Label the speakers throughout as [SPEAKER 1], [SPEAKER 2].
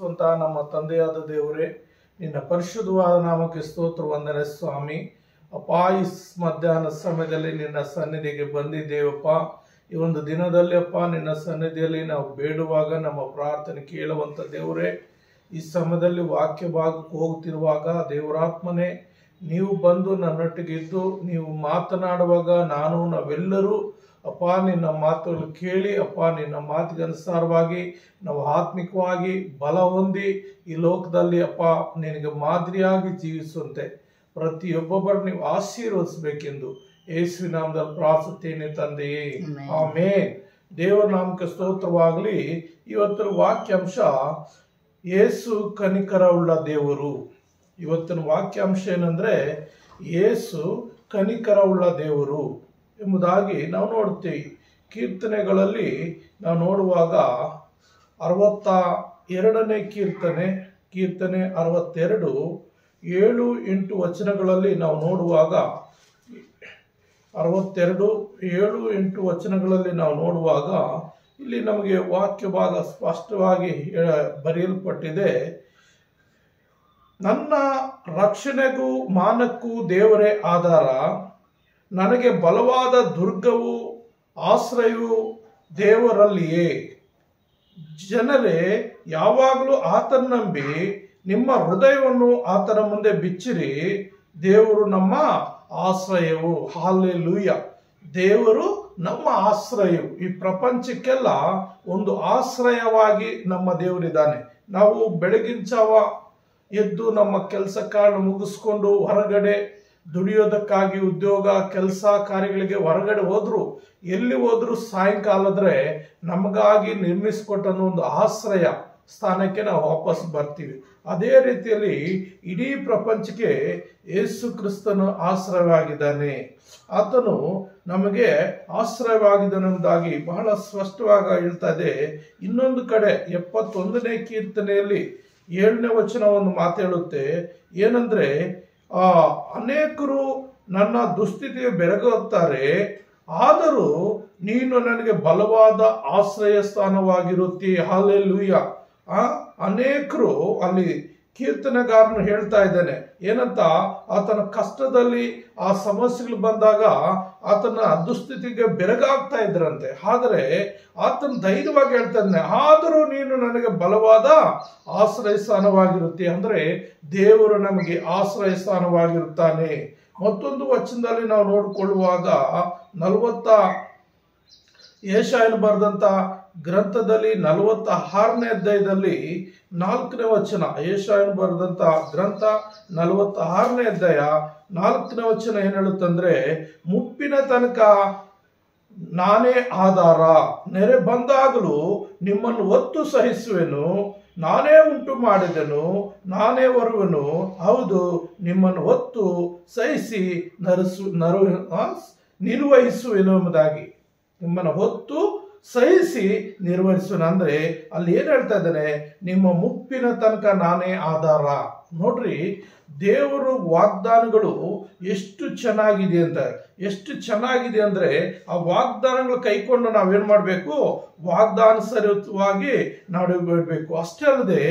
[SPEAKER 1] ಪ್ರೀತಿಸುವಂತಹ ನಮ್ಮ ತಂದೆಯಾದ ದೇವರೇ, ನಿನ್ನ ಪರಿಶುದ್ಧವಾದ ನಾಮಕ್ಕೆ ಸ್ತೋತ್ರ ವಂದನೆ ಸ್ವಾಮಿ. ಅಪ್ಪ, ಈ ಮಧ್ಯಾಹ್ನ ಸಮಯದಲ್ಲಿ ನಿನ್ನ ಸನ್ನಿಧಿಗೆ ಬಂದಿದ್ದೇವಪ್ಪ. ಈ ಒಂದು ದಿನದಲ್ಲಿ ಅಪ್ಪ ನಿನ್ನ ಸನ್ನಿಧಿಯಲ್ಲಿ ನಾವು ಬೇಡುವಾಗ ನಮ್ಮ ಪ್ರಾರ್ಥನೆ ಕೇಳುವಂತ ದೇವರೇ, ಈ ಸಮಯದಲ್ಲಿ ವಾಕ್ಯ ಭಾಗಕ್ಕೆ ಹೋಗುತ್ತಿರುವಾಗ ದೇವರಾತ್ಮನೇ ನೀವು ಬಂದು ನನ್ನೊಟ್ಟಿಗಿದ್ದು ನೀವು ಮಾತನಾಡುವಾಗ ನಾವೆಲ್ಲರೂ ಅಪ್ಪ ನಿನ್ನ ಮಾತುಗಳು ಕೇಳಿ ಅಪ್ಪ ನಿನ್ನ ಮಾತಿಗೆ ಅನುಸಾರವಾಗಿ ನಾವು ಆತ್ಮಿಕವಾಗಿ ಬಲ ಹೊಂದಿ ಈ ಲೋಕದಲ್ಲಿ ಅಪ್ಪ ನಿನಗೆ ಮಾದರಿಯಾಗಿ ಜೀವಿಸುವಂತೆ ಪ್ರತಿಯೊಬ್ಬೊಬ್ಬರು ನೀವು ಆಶೀರ್ವದಿಸಬೇಕೆಂದು ಯೇಸುವಿನ ನಾಮದಲ್ಲಿ ಪ್ರಾರ್ಥಿಸುತ್ತೇನೆ ತಂದೆಯೇ, ಆಮೇನ್. ದೇವರ ನಾಮಕ್ಕೆ ಸ್ತೋತ್ರವಾಗಲಿ. ಇವತ್ತಿನ ವಾಕ್ಯಾಂಶ ಯೇಸು ಕನಿಕರವುಳ್ಳ ದೇವರು. ಇವತ್ತಿನ ವಾಕ್ಯಾಂಶ ಏನಂದ್ರೆ ಯೇಸು ಕನಿಕರವುಳ್ಳ ದೇವರು ಎಂಬುದಾಗಿ ನಾವು ನೋಡ್ತೀವಿ. ಕೀರ್ತನೆಗಳಲ್ಲಿ ನಾವು ನೋಡುವಾಗ 62ನೇ ಕೀರ್ತನೆ 62 7-8 ವಚನಗಳಲ್ಲಿ ನಾವು ನೋಡುವಾಗ 62-7-8 ವಚನಗಳಲ್ಲಿ ನಾವು ನೋಡುವಾಗ ಇಲ್ಲಿ ನಮಗೆ ವಾಕ್ಯ ಭಾಗ ಸ್ಪಷ್ಟವಾಗಿ ಬರೆಯಲ್ಪಟ್ಟಿದೆ. ನನ್ನ ರಕ್ಷಣೆಗೂ ಮಾನಕ್ಕೂ ದೇವರೇ ಆಧಾರ, ನನಗೆ ಬಲವಾದ ದುರ್ಗವು ಆಶ್ರಯವು ದೇವರಲ್ಲಿಯೇ. ಜನರೇ, ಯಾವಾಗಲೂ ಆತನ ನಂಬಿ ನಿಮ್ಮ ಹೃದಯವನ್ನು ಆತನ ಮುಂದೆ ಬಿಚ್ಚಿರಿ. ದೇವರು ನಮ್ಮ ಆಶ್ರಯವು. ಹಲ್ಲೆಲೂಯಾ. ದೇವರು ನಮ್ಮ ಆಶ್ರಯವು. ಈ ಪ್ರಪಂಚಕ್ಕೆಲ್ಲ ಒಂದು ಆಶ್ರಯವಾಗಿ ನಮ್ಮ ದೇವರಿದ್ದಾನೆ. ನಾವು ಬೆಳಗಿನ ಜಾವ ಎದ್ದು ನಮ್ಮ ಕೆಲಸ ಕಾರ್ಯ ಮುಗಿಸ್ಕೊಂಡು ಹೊರಗಡೆ ದುಡಿಯೋದಕ್ಕಾಗಿ ಉದ್ಯೋಗ ಕೆಲಸ ಕಾರ್ಯಗಳಿಗೆ ಹೊರಗಡೆ ಎಲ್ಲಿ ಹೋದ್ರು ಸಾಯಂಕಾಲದ್ರೆ ನಮಗಾಗಿ ನಿರ್ಮಿಸಿಕೊಟ್ಟ ಒಂದು ಆಶ್ರಯ ಸ್ಥಾನಕ್ಕೆ ನಾವು ವಾಪಸ್ ಬರ್ತೀವಿ. ಅದೇ ರೀತಿಯಲ್ಲಿ ಇಡೀ ಪ್ರಪಂಚಕ್ಕೆ ಯೇಸು ಕ್ರಿಸ್ತನು ಆಶ್ರಯವಾಗಿದ್ದಾನೆ. ಆತನು ನಮಗೆ ಆಶ್ರಯವಾಗಿದ್ದಾನೆಂಬುದಾಗಿ ಬಹಳ ಸ್ಪಷ್ಟವಾಗಿ ಹೇಳ್ತಾ ಇದೆ. ಇನ್ನೊಂದು ಕಡೆ 71ನೇ ಕೀರ್ತನೆಯಲ್ಲಿ 7ನೇ ವಚನ ಒಂದು ಮಾತು ಹೇಳುತ್ತೆ. ಏನಂದ್ರೆ, ಅನೇಕರು ನನ್ನ ದುಸ್ಥಿತಿಗೆ ಬೆರಗುತ್ತಾರೆ, ಆದರೂ ನೀನು ನನಗೆ ಬಲವಾದ ಆಶ್ರಯ ಸ್ಥಾನವಾಗಿರುತ್ತಿ. ಹಲ್ಲೆಲೂಯಾ. ಅನೇಕರು ಅಲ್ಲಿ ಕೀರ್ತನೆಗಾರನು ಹೇಳ್ತಾ ಇದ್ದಾನೆ ಏನಂತ, ಆತನ ಕಷ್ಟದಲ್ಲಿ ಆ ಸಮಸ್ಯೆಗಳು ಬಂದಾಗ ಆತನ ದುಸ್ಥಿತಿಗೆ ಬೆರಗಾಗ್ತಾ ಇದ್ರಂತೆ. ಆದರೆ ಆತನ ಧೈರ್ಯವಾಗಿ ಹೇಳ್ತಾನೆ, ಆದರೂ ನೀನು ನನಗೆ ಬಲವಾದ ಆಶ್ರಯ ಸ್ಥಾನವಾಗಿರುತ್ತೆ. ಅಂದ್ರೆ ದೇವರು ನಮಗೆ ಆಶ್ರಯ ಸ್ಥಾನವಾಗಿರುತ್ತಾನೆ. ಮತ್ತೊಂದು ವಚನದಲ್ಲಿ ನಾವು ನೋಡಿಕೊಳ್ಳುವಾಗ ಯೆಶಾಯನು ಬರೆದಂತ ಗ್ರಂಥದಲ್ಲಿ 46ನೇ ಅಧ್ಯಾಯದಲ್ಲಿ 4ನೇ ವಚನ, ಯೆಶಾಯನು ಬರೆದಂತ ಗ್ರಂಥ 46ನೇ ಅಧ್ಯಾಯ 4ನೇ ವಚನ ಏನ್ ಹೇಳುತ್ತಂದ್ರೆ, ಮುಪ್ಪಿನ ತನಕ ನಾನೇ ಆಧಾರ, ನೆರೆ ಬಂದಾಗಲೂ ನಿಮ್ಮನ್ನು ಒತ್ತು ಸಹಿಸುವೆನು, ನಾನೇ ಉಂಟು ಮಾಡಿದೆನು, ನಾನೇ ಬರುವೆನು, ಹೌದು ನಿಮ್ಮನ್ನು ಒತ್ತು ಸಹಿಸಿ ನಿರ್ವಹಿಸುವೆನು ಎಂಬುದಾಗಿ. ನಿಮ್ಮನ್ನು ಹೊತ್ತು ಸಹಿಸಿ ನಿರ್ವಹಿಸುವನು. ಅಂದ್ರೆ ಅಲ್ಲಿ ಏನ್ ಹೇಳ್ತಾ ಇದ್ದಾನೆ, ನಿಮ್ಮ ಮುಪ್ಪಿನ ತನಕ ನಾನೇ ಆಧಾರ. ನೋಡ್ರಿ, ದೇವರು ವಾಗ್ದಾನಗಳು ಎಷ್ಟು ಚೆನ್ನಾಗಿದೆ ಅಂದ್ರೆ ಆ ವಾಗ್ದಾನಗಳು ಕೈಕೊಂಡು ನಾವೇನ್ ಮಾಡ್ಬೇಕು, ವಾಗ್ದಾನುಸಾರವಾಗಿ ನಡೆಯಬೇಕು. ಅಷ್ಟೇ ಅಲ್ಲದೆ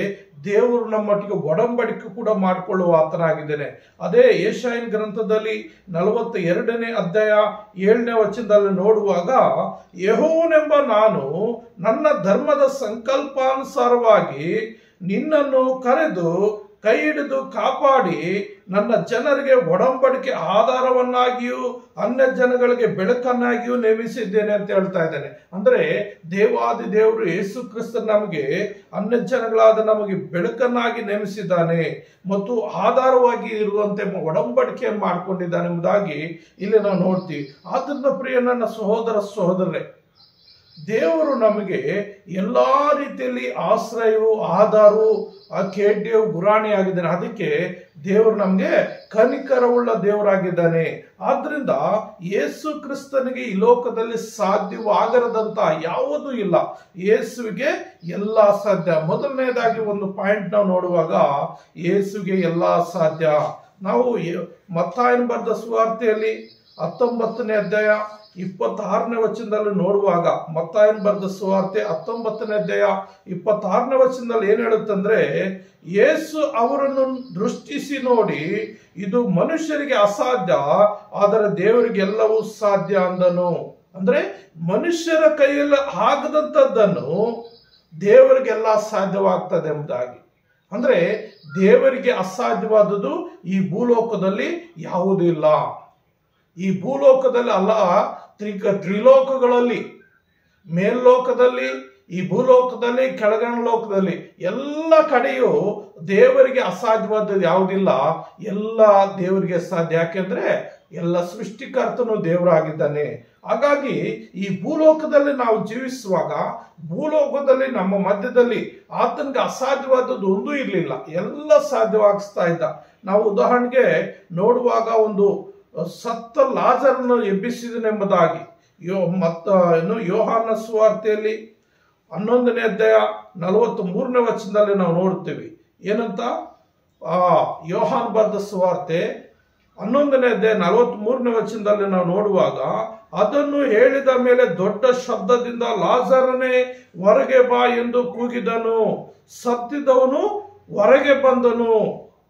[SPEAKER 1] ದೇವರು ನಮ್ಮೊಟ್ಟಿಗೆ ಒಡಂಬಡಿಕೆ ಕೂಡ ಮಾಡಿಕೊಳ್ಳುವ ಆತನಾಗಿದ್ದೇನೆ. ಅದೇ ಯೆಶಾಯನ ಗ್ರಂಥದಲ್ಲಿ 42ನೇ ಅಧ್ಯಾಯ 7ನೇ ವಚನದಲ್ಲಿ ನೋಡುವಾಗ, ಯೆಹೋವನೆಂಬ ನಾನು ನನ್ನ ಧರ್ಮದ ಸಂಕಲ್ಪಾನುಸಾರವಾಗಿ ನಿನ್ನನ್ನು ಕರೆದು ಕೈ ಹಿಡಿದು ಕಾಪಾಡಿ ನನ್ನ ಜನರಿಗೆ ಒಡಂಬಡಿಕೆ ಆಧಾರವನ್ನಾಗಿಯೂ ಅನ್ಯ ಜನಗಳಿಗೆ ಬೆಳಕನ್ನಾಗಿಯೂ ನೇಮಿಸಿದ್ದೇನೆ ಅಂತ ಹೇಳ್ತಾ ಇದ್ದೇನೆ. ಅಂದ್ರೆ ದೇವಾದಿ ದೇವರು ಯೇಸು ಕ್ರಿಸ್ತ ನಮಗೆ ಅನ್ಯ ಜನಗಳಾದ ನಮಗೆ ಬೆಳಕನ್ನಾಗಿ ನೇಮಿಸಿದ್ದಾನೆ ಮತ್ತು ಆಧಾರವಾಗಿ ಇರುವಂತೆ ಒಡಂಬಡಿಕೆಯನ್ನು ಮಾಡಿಕೊಂಡಿದ್ದಾನೆ ಎಂಬುದಾಗಿ ಇಲ್ಲಿ ನಾವು ನೋಡ್ತೀವಿ. ಆದ್ರಿಂದ ಪ್ರಿಯ ನನ್ನ ಸಹೋದರರೇ, ದೇವರು ನಮಗೆ ಎಲ್ಲಾ ರೀತಿಯಲ್ಲಿ ಆಶ್ರಯವು ಆಧಾರವು ಖೇಡ್ಯವು ಗುರಾಣಿ ಆಗಿದ್ದಾನೆ. ಅದಕ್ಕೆ ದೇವರು ನಮಗೆ ಕನಿಕರವುಳ್ಳ ದೇವರಾಗಿದ್ದಾನೆ. ಆದ್ರಿಂದ ಯೇಸು ಕ್ರಿಸ್ತನಿಗೆ ಈ ಲೋಕದಲ್ಲಿ ಸಾಧ್ಯವಾಗದಂತ ಯಾವುದೂ ಇಲ್ಲ. ಯೇಸುವಿಗೆ ಎಲ್ಲಾ ಸಾಧ್ಯ. ಮೊದಲನೇದಾಗಿ ಒಂದು ಪಾಯಿಂಟ್ ನಾವು ನೋಡುವಾಗ, ಯೇಸುವಿಗೆ ಎಲ್ಲಾ ಸಾಧ್ಯ. ನಾವು ಮತ್ತಾಯನ ಬರೆದ ಸುವಾರ್ತೆಯಲ್ಲಿ 19ನೇ ಅಧ್ಯಾಯ 26ನೇ ವಚನದಲ್ಲಿ ನೋಡುವಾಗ, ಮತ್ತಾಯನ ಬರೆದ ಸುವಾರ್ತೆ 19ನೇ ಅಧ್ಯಾಯ 26ನೇ ವಚನದಲ್ಲಿ ಏನ್ ಹೇಳುತ್ತಂದ್ರೆ, ಯೇಸು ಅವರನ್ನು ದೃಷ್ಟಿಸಿ ನೋಡಿ, ಇದು ಮನುಷ್ಯರಿಗೆ ಅಸಾಧ್ಯ, ಆದರೆ ದೇವರಿಗೆ ಎಲ್ಲವೂ ಸಾಧ್ಯ ಅಂದನು. ಅಂದ್ರೆ ಮನುಷ್ಯರ ಕೈಯಲ್ಲಿ ಆಗದಂಥದ್ದನ್ನು ದೇವರಿಗೆಲ್ಲ ಸಾಧ್ಯವಾಗ್ತದೆ ಎಂಬುದಾಗಿ. ಅಂದ್ರೆ ದೇವರಿಗೆ ಅಸಾಧ್ಯವಾದದ್ದು ಈ ಭೂಲೋಕದಲ್ಲಿ ಯಾವುದೂ ಇಲ್ಲ. ಈ ಭೂಲೋಕದಲ್ಲಿ ಅಲ್ಲ, ತ್ರಿಲೋಕಗಳಲ್ಲಿ, ಮೇಲ್ಲೋಕದಲ್ಲಿ, ಈ ಭೂಲೋಕದಲ್ಲಿ, ಕೆಳಗಣ ಲೋಕದಲ್ಲಿ ಎಲ್ಲ ಕಡೆಯೂ ದೇವರಿಗೆ ಅಸಾಧ್ಯವಾದದ್ದು ಯಾವುದಿಲ್ಲ. ಎಲ್ಲ ದೇವರಿಗೆ ಸಾಧ್ಯ. ಯಾಕೆಂದ್ರೆ ಎಲ್ಲ ಸೃಷ್ಟಿಕರ್ತನು ದೇವರಾಗಿದ್ದಾನೆ. ಹಾಗಾಗಿ ಈ ಭೂಲೋಕದಲ್ಲಿ ನಾವು ಜೀವಿಸುವಾಗ, ಭೂಲೋಕದಲ್ಲಿ ನಮ್ಮ ಮಧ್ಯದಲ್ಲಿ ಆತನಿಗೆ ಅಸಾಧ್ಯವಾದದ್ದು ಒಂದೂ ಇರಲಿಲ್ಲ, ಎಲ್ಲ ಸಾಧ್ಯವಾಗಿಸ್ತಾ ಇದ್ದ. ನಾವು ಉದಾಹರಣೆಗೆ ನೋಡುವಾಗ, ಒಂದು ಸತ್ತ ಲಾಜರನ್ನು ಎಬ್ಬಿಸಿದನೆಂಬುದಾಗಿ ಯೋಹಾನ ಸುವಾರ್ತೆಯಲ್ಲಿ 11ನೇ ಅಧ್ಯಾಯ 43ನೇ ವಚನದಲ್ಲಿ ನಾವು ನೋಡ್ತೀವಿ. ಏನಂತ? ಯೋಹಾನ ಬರೆದ ಸುವಾರ್ತೆ 11ನೇ ಅಧ್ಯಾಯ 43ನೇ ವಚನದಲ್ಲಿ ನಾವು ನೋಡುವಾಗ, ಅದನ್ನು ಹೇಳಿದ ಮೇಲೆ ದೊಡ್ಡ ಶಬ್ದದಿಂದ ಲಾಜರನೇ ಹೊರಗೆ ಬಾ ಎಂದು ಕೂಗಿದನು. ಸತ್ತಿದ್ದವನು ಹೊರಗೆ ಬಂದನು.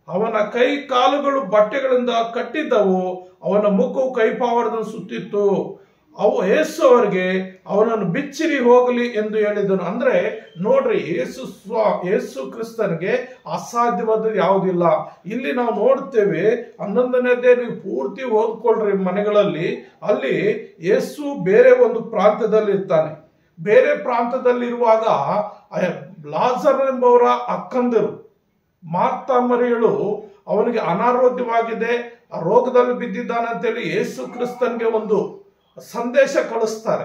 [SPEAKER 1] ಅವನ ಕೈ ಕಾಲುಗಳು ಬಟ್ಟೆಗಳಿಂದ ಕಟ್ಟಿದ್ದವು, ಅವನ ಮುಖವು ಕೈಪಾವರದಿಂದ ಸುತ್ತಿತ್ತು. ಯೇಸು ಅವರಿಗೆ ಅವನನ್ನು ಬಿಚ್ಚಿರಿ ಹೋಗಲಿ ಎಂದು ಹೇಳಿದನು. ಅಂದ್ರೆ ನೋಡ್ರಿ, ಯೇಸು ಕ್ರಿಸ್ತನಿಗೆ ಅಸಾಧ್ಯವಾದದ್ದು ಯಾವುದಿಲ್ಲ. ಇಲ್ಲಿ ನಾವು ನೋಡ್ತೇವೆ, 11ನೇದೇ ನೀವು ಪೂರ್ತಿ ಓದ್ಕೊಳ್ರಿ ಮನೆಗಳಲ್ಲಿ. ಅಲ್ಲಿ ಯೇಸು ಬೇರೆ ಒಂದು ಪ್ರಾಂತ್ಯದಲ್ಲಿ ಇರ್ತಾನೆ. ಬೇರೆ ಪ್ರಾಂತ್ಯದಲ್ಲಿರುವಾಗ ಲಾಜರ್ ಎಂಬವರ ಅಕ್ಕಂದಿರು ಮಾರ್ತಾ ಮರಿಯಳು ಅವನಿಗೆ ಅನಾರೋಗ್ಯವಾಗಿದೆ, ಆ ರೋಗದಲ್ಲಿ ಬಿದ್ದಿದ್ದಾನೆ ಅಂತೇಳಿ ಯೇಸು ಕ್ರಿಸ್ತನ್ಗೆ ಒಂದು ಸಂದೇಶ ಕಳಿಸ್ತಾರೆ,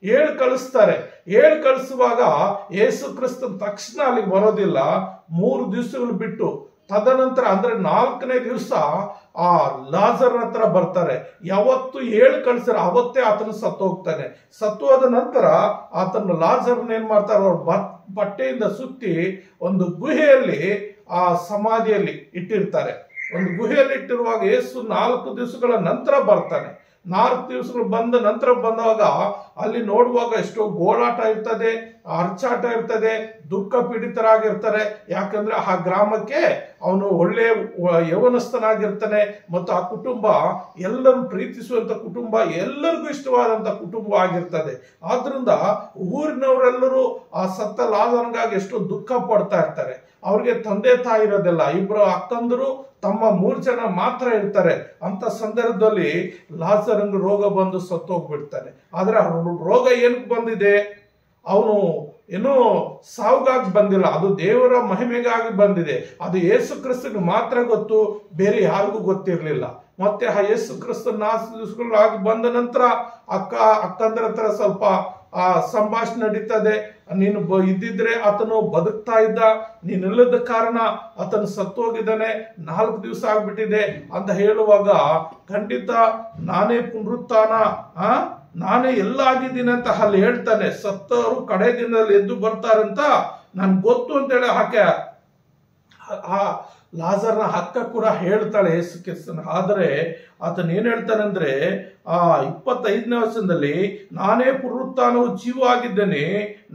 [SPEAKER 1] ಹೇಳಿ ಕಳಿಸುವಾಗ ಯೇಸು ಕ್ರಿಸ್ತನ್ ತಕ್ಷಣ ಅಲ್ಲಿಗೆ ಬರೋದಿಲ್ಲ. 3 ದಿವಸಗಳು ಬಿಟ್ಟು ತದನಂತರ, ಅಂದ್ರೆ 4ನೇ ದಿವಸ ಆ ಲಾಜರ್ ಹತ್ರ ಬರ್ತಾರೆ. ಯಾವತ್ತು ಹೇಳಿ ಕಳಿಸ್ತಾರೆ ಅವತ್ತೇ ಆತನು ಸತ್ತು ಹೋಗ್ತಾನೆ. ಸತ್ತು ಹೋದ ನಂತರ ಆತನ ಲಾಜರ್ನ ಏನ್ ಮಾಡ್ತಾರೆ, ಅವ್ರ ಬಟ್ಟೆಯಿಂದ ಸುತ್ತಿ ಒಂದು ಗುಹೆಯಲ್ಲಿ, ಆ ಸಮಾಧಿಯಲ್ಲಿ ಇಟ್ಟಿರ್ತಾರೆ. ಒಂದು ಗುಹೆಯಲ್ಲಿ ಇಟ್ಟಿರುವಾಗ ಯೇಸು 4 ದಿವಸಗಳ ನಂತರ ಬರ್ತಾನೆ. 4 ದಿವಸಗಳು ಬಂದ ನಂತರ ಬಂದಾಗ ಅಲ್ಲಿ ನೋಡುವಾಗ ಎಷ್ಟೋ ಗೋಳಾಟ ಇರ್ತದೆ, ಅರ್ಚಾಟ ಇರ್ತದೆ, ದುಃಖ ಪೀಡಿತರಾಗಿರ್ತಾರೆ. ಯಾಕಂದ್ರೆ ಆ ಗ್ರಾಮಕ್ಕೆ ಅವನು ಒಳ್ಳೆ ಯೌವನಸ್ಥನಾಗಿರ್ತಾನೆ ಮತ್ತು ಆ ಕುಟುಂಬ ಎಲ್ಲರೂ ಪ್ರೀತಿಸುವಂತ ಕುಟುಂಬ, ಎಲ್ಲರಿಗೂ ಇಷ್ಟವಾದಂತ ಕುಟುಂಬ ಆಗಿರ್ತದೆ. ಆದ್ರಿಂದ ಊರಿನವರೆಲ್ಲರೂ ಆ ಸತ್ತ ಲಾಜರನಿಗಾಗಿ ಎಷ್ಟೋ ದುಃಖ ಪಡ್ತಾ ಇರ್ತಾರೆ. ಅವ್ರಿಗೆ ತಂದೆ ತಾಯಿ ಇರೋದಿಲ್ಲ, 2 ಅಕ್ಕಂದರು, ತಮ್ಮ 3 ಜನ ಮಾತ್ರ ಇರ್ತಾರೆ. ಅಂತ ಸಂದರ್ಭದಲ್ಲಿ ಲಾಜರನಿಗೆ ರೋಗ ಬಂದು ಸತ್ತೋಗ್ಬಿಡ್ತಾನೆ. ಆದ್ರೆ ರೋಗ ಏನಕ್ಕೆ ಬಂದಿದೆ? ಅವನು ಏನೋ ಸಾವುಗಾಗಿ ಬಂದಿಲ್ಲ, ಅದು ದೇವರ ಮಹಿಮೆಗಾಗಿ ಬಂದಿದೆ. ಅದು ಯೇಸು ಕ್ರಿಸ್ತನಿಗೆ ಮಾತ್ರ ಗೊತ್ತು, ಬೇರೆ ಯಾರಿಗೂ ಗೊತ್ತಿರಲಿಲ್ಲ. ಮತ್ತೆ ಆ ಯೇಸು ಕ್ರಿಸ್ತ 4 ದಿವಸಗಳಾಗಿ ಬಂದ ನಂತರ ಅಕ್ಕಂದ್ರ ಹತ್ರ ಸ್ವಲ್ಪ ಆ ಸಂಭಾಷಣೆ ನಡೀತದೆ. ನೀನು ಇದ್ದಿದ್ರೆ ಆತನು ಬದುಕ್ತಾ ಇದ್ದ, ನೀನಿಲ್ಲದ ಕಾರಣ ಆತನು ಸತ್ತು ಹೋಗಿದ್ದಾನೆ, 4 ದಿವಸ ಆಗ್ಬಿಟ್ಟಿದೆ ಅಂತ ಹೇಳುವಾಗ, ಖಂಡಿತ ನಾನೇ ಪುನರುತ್ಥಾನ, ನಾನೇ ಎಲ್ಲ ಆಗಿದ್ದೀನಿ ಅಂತ ಅಲ್ಲಿ ಹೇಳ್ತಾನೆ. ಸತ್ತವರು ಕಡೆ ದಿನದಲ್ಲಿ ಎದ್ದು ಬರ್ತಾರಂತ ನನ್ಗೆ ಗೊತ್ತು ಅಂತೇಳಿ ಆಕೆ ಆ ಲಾಜರ್ನ ಅಕ್ಕ ಕೂಡ ಹೇಳ್ತಾಳೆ ಯೇಸು ಕ್ರಿಸ್ತನ. ಆದರೆ ಆತನ ಏನ್ ಹೇಳ್ತಾನೆ ಅಂದ್ರೆ, 25ನೇ ವಚನದಲ್ಲಿ, ನಾನೇ ಪುನರುತ್ಥಾನವು ಜೀವವಾಗಿದ್ದೇನೆ,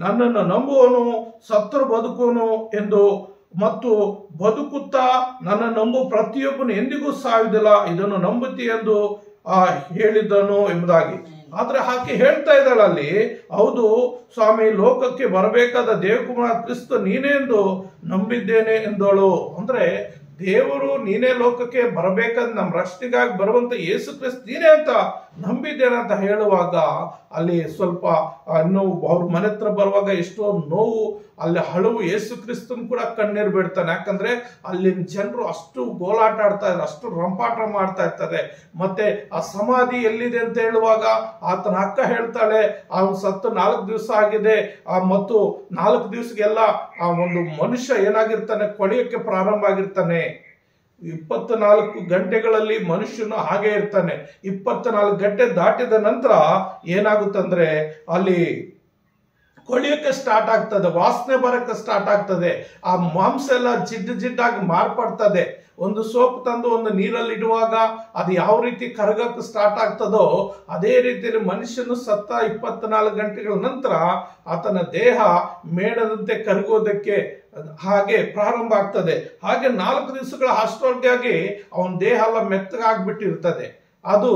[SPEAKER 1] ನನ್ನನ್ನು ನಂಬುವನು ಸತ್ತರು ಬದುಕುವನು ಎಂದು, ಮತ್ತು ಬದುಕುತ್ತಾ ನನ್ನ ನಂಬು ಪ್ರತಿಯೊಬ್ಬನು ಎಂದಿಗೂ ಸಾವಿದಿಲ್ಲ, ಇದನ್ನು ನಂಬುತ್ತಿ ಎಂದು ಹೇಳಿದನು ಎಂಬುದಾಗಿ. ಆದ್ರೆ ಆಕೆ ಹೇಳ್ತಾ ಇದ್ದಾಳೆ ಅಲ್ಲಿ, ಹೌದು ಸ್ವಾಮಿ, ಲೋಕಕ್ಕೆ ಬರಬೇಕಾದ ದೇವಕುಮಾರ ಕ್ರಿಸ್ತ ನೀನೇ ಎಂದು ನಂಬಿದ್ದೇನೆ ಎಂದಳು. ಅಂದ್ರೆ ದೇವರು ನೀನೇ ಲೋಕಕ್ಕೆ ಬರಬೇಕಾದ ನಮ್ಮ ರಕ್ಷಣೆಗಾಗಿ ಬರುವಂತ ಯೇಸು ಕ್ರಿಸ್ತ ನೀನೇ ಅಂತ ನಂಬಿದ್ದೇನೆ ಅಂತ ಹೇಳುವಾಗ, ಅಲ್ಲಿ ಸ್ವಲ್ಪ ಇನ್ನು ಅವ್ರ ಮನೆ ಹತ್ರ ಬರುವಾಗ ಎಷ್ಟೋ ನೋವು, ಅಲ್ಲಿ ಹಳುವು, ಯೇಸು ಕ್ರಿಸ್ತನ್ ಕೂಡ ಕಣ್ಣೀರು ಬಿಡ್ತಾನೆ. ಯಾಕಂದ್ರೆ ಅಲ್ಲಿನ ಜನರು ಅಷ್ಟು ಗೋಲಾಟ ಆಡ್ತಾ ಇದ್ದಾರೆ, ಅಷ್ಟು ರಂಪಾಟ ಮಾಡ್ತಾ ಇರ್ತಾರೆ. ಮತ್ತೆ ಆ ಸಮಾಧಿ ಎಲ್ಲಿದೆ ಅಂತ ಹೇಳುವಾಗ ಆತನ ಅಕ್ಕ ಹೇಳ್ತಾಳೆ, ಅವನು ಸತ್ತು 4 ದಿವಸ ಆಗಿದೆ, ಮತ್ತು 4 ದಿವಸಗೆಲ್ಲ ಆ ಒಂದು ಮನುಷ್ಯ ಏನಾಗಿರ್ತಾನೆ, ಕೊಳೆಯಕ್ಕೆ ಪ್ರಾರಂಭ ಆಗಿರ್ತಾನೆ. 24 ಗಂಟೆಗಳಲ್ಲಿ ಮನುಷ್ಯನು ಹಾಗೆ ಇರ್ತಾನೆ. 24 ಗಂಟೆ ದಾಟಿದ ನಂತರ ಏನಾಗುತ್ತಂದ್ರೆ ಅಲ್ಲಿ ಕೊಳಿಯೋಕೆ ಸ್ಟಾರ್ಟ್ ಆಗ್ತದೆ, ವಾಸನೆ ಬರಕ್ಕೆ ಸ್ಟಾರ್ಟ್ ಆಗ್ತದೆ, ಆ ಮಾಂಸ ಎಲ್ಲ ಜಿಡ್ಡಾಗಿ ಮಾರ್ಪಡ್ತದೆ. ಒಂದು ಸೋಪ್ ತಂದು ಒಂದು ನೀರಲ್ಲಿ ಇಡುವಾಗ ಅದು ಯಾವ ರೀತಿ ಕರಗಕ್ಕೆ ಸ್ಟಾರ್ಟ್ ಆಗ್ತದೋ ಅದೇ ರೀತಿಯಲ್ಲಿ ಮನುಷ್ಯನು ಸತ್ತ 24 ಗಂಟೆಗಳ ನಂತರ ಆತನ ದೇಹ ಮೇಣದಂತೆ ಕರಗೋದಕ್ಕೆ ಹಾಗೆ ಪ್ರಾರಂಭ ಆಗ್ತದೆ. ಹಾಗೆ 4 ದಿವಸಗಳ ಅಷ್ಟೊಳಗಾಗಿ ಅವನ ದೇಹ ಎಲ್ಲ ಮೆತ್ತಗಾಗ್ಬಿಟ್ಟಿರ್ತದೆ. ಅದು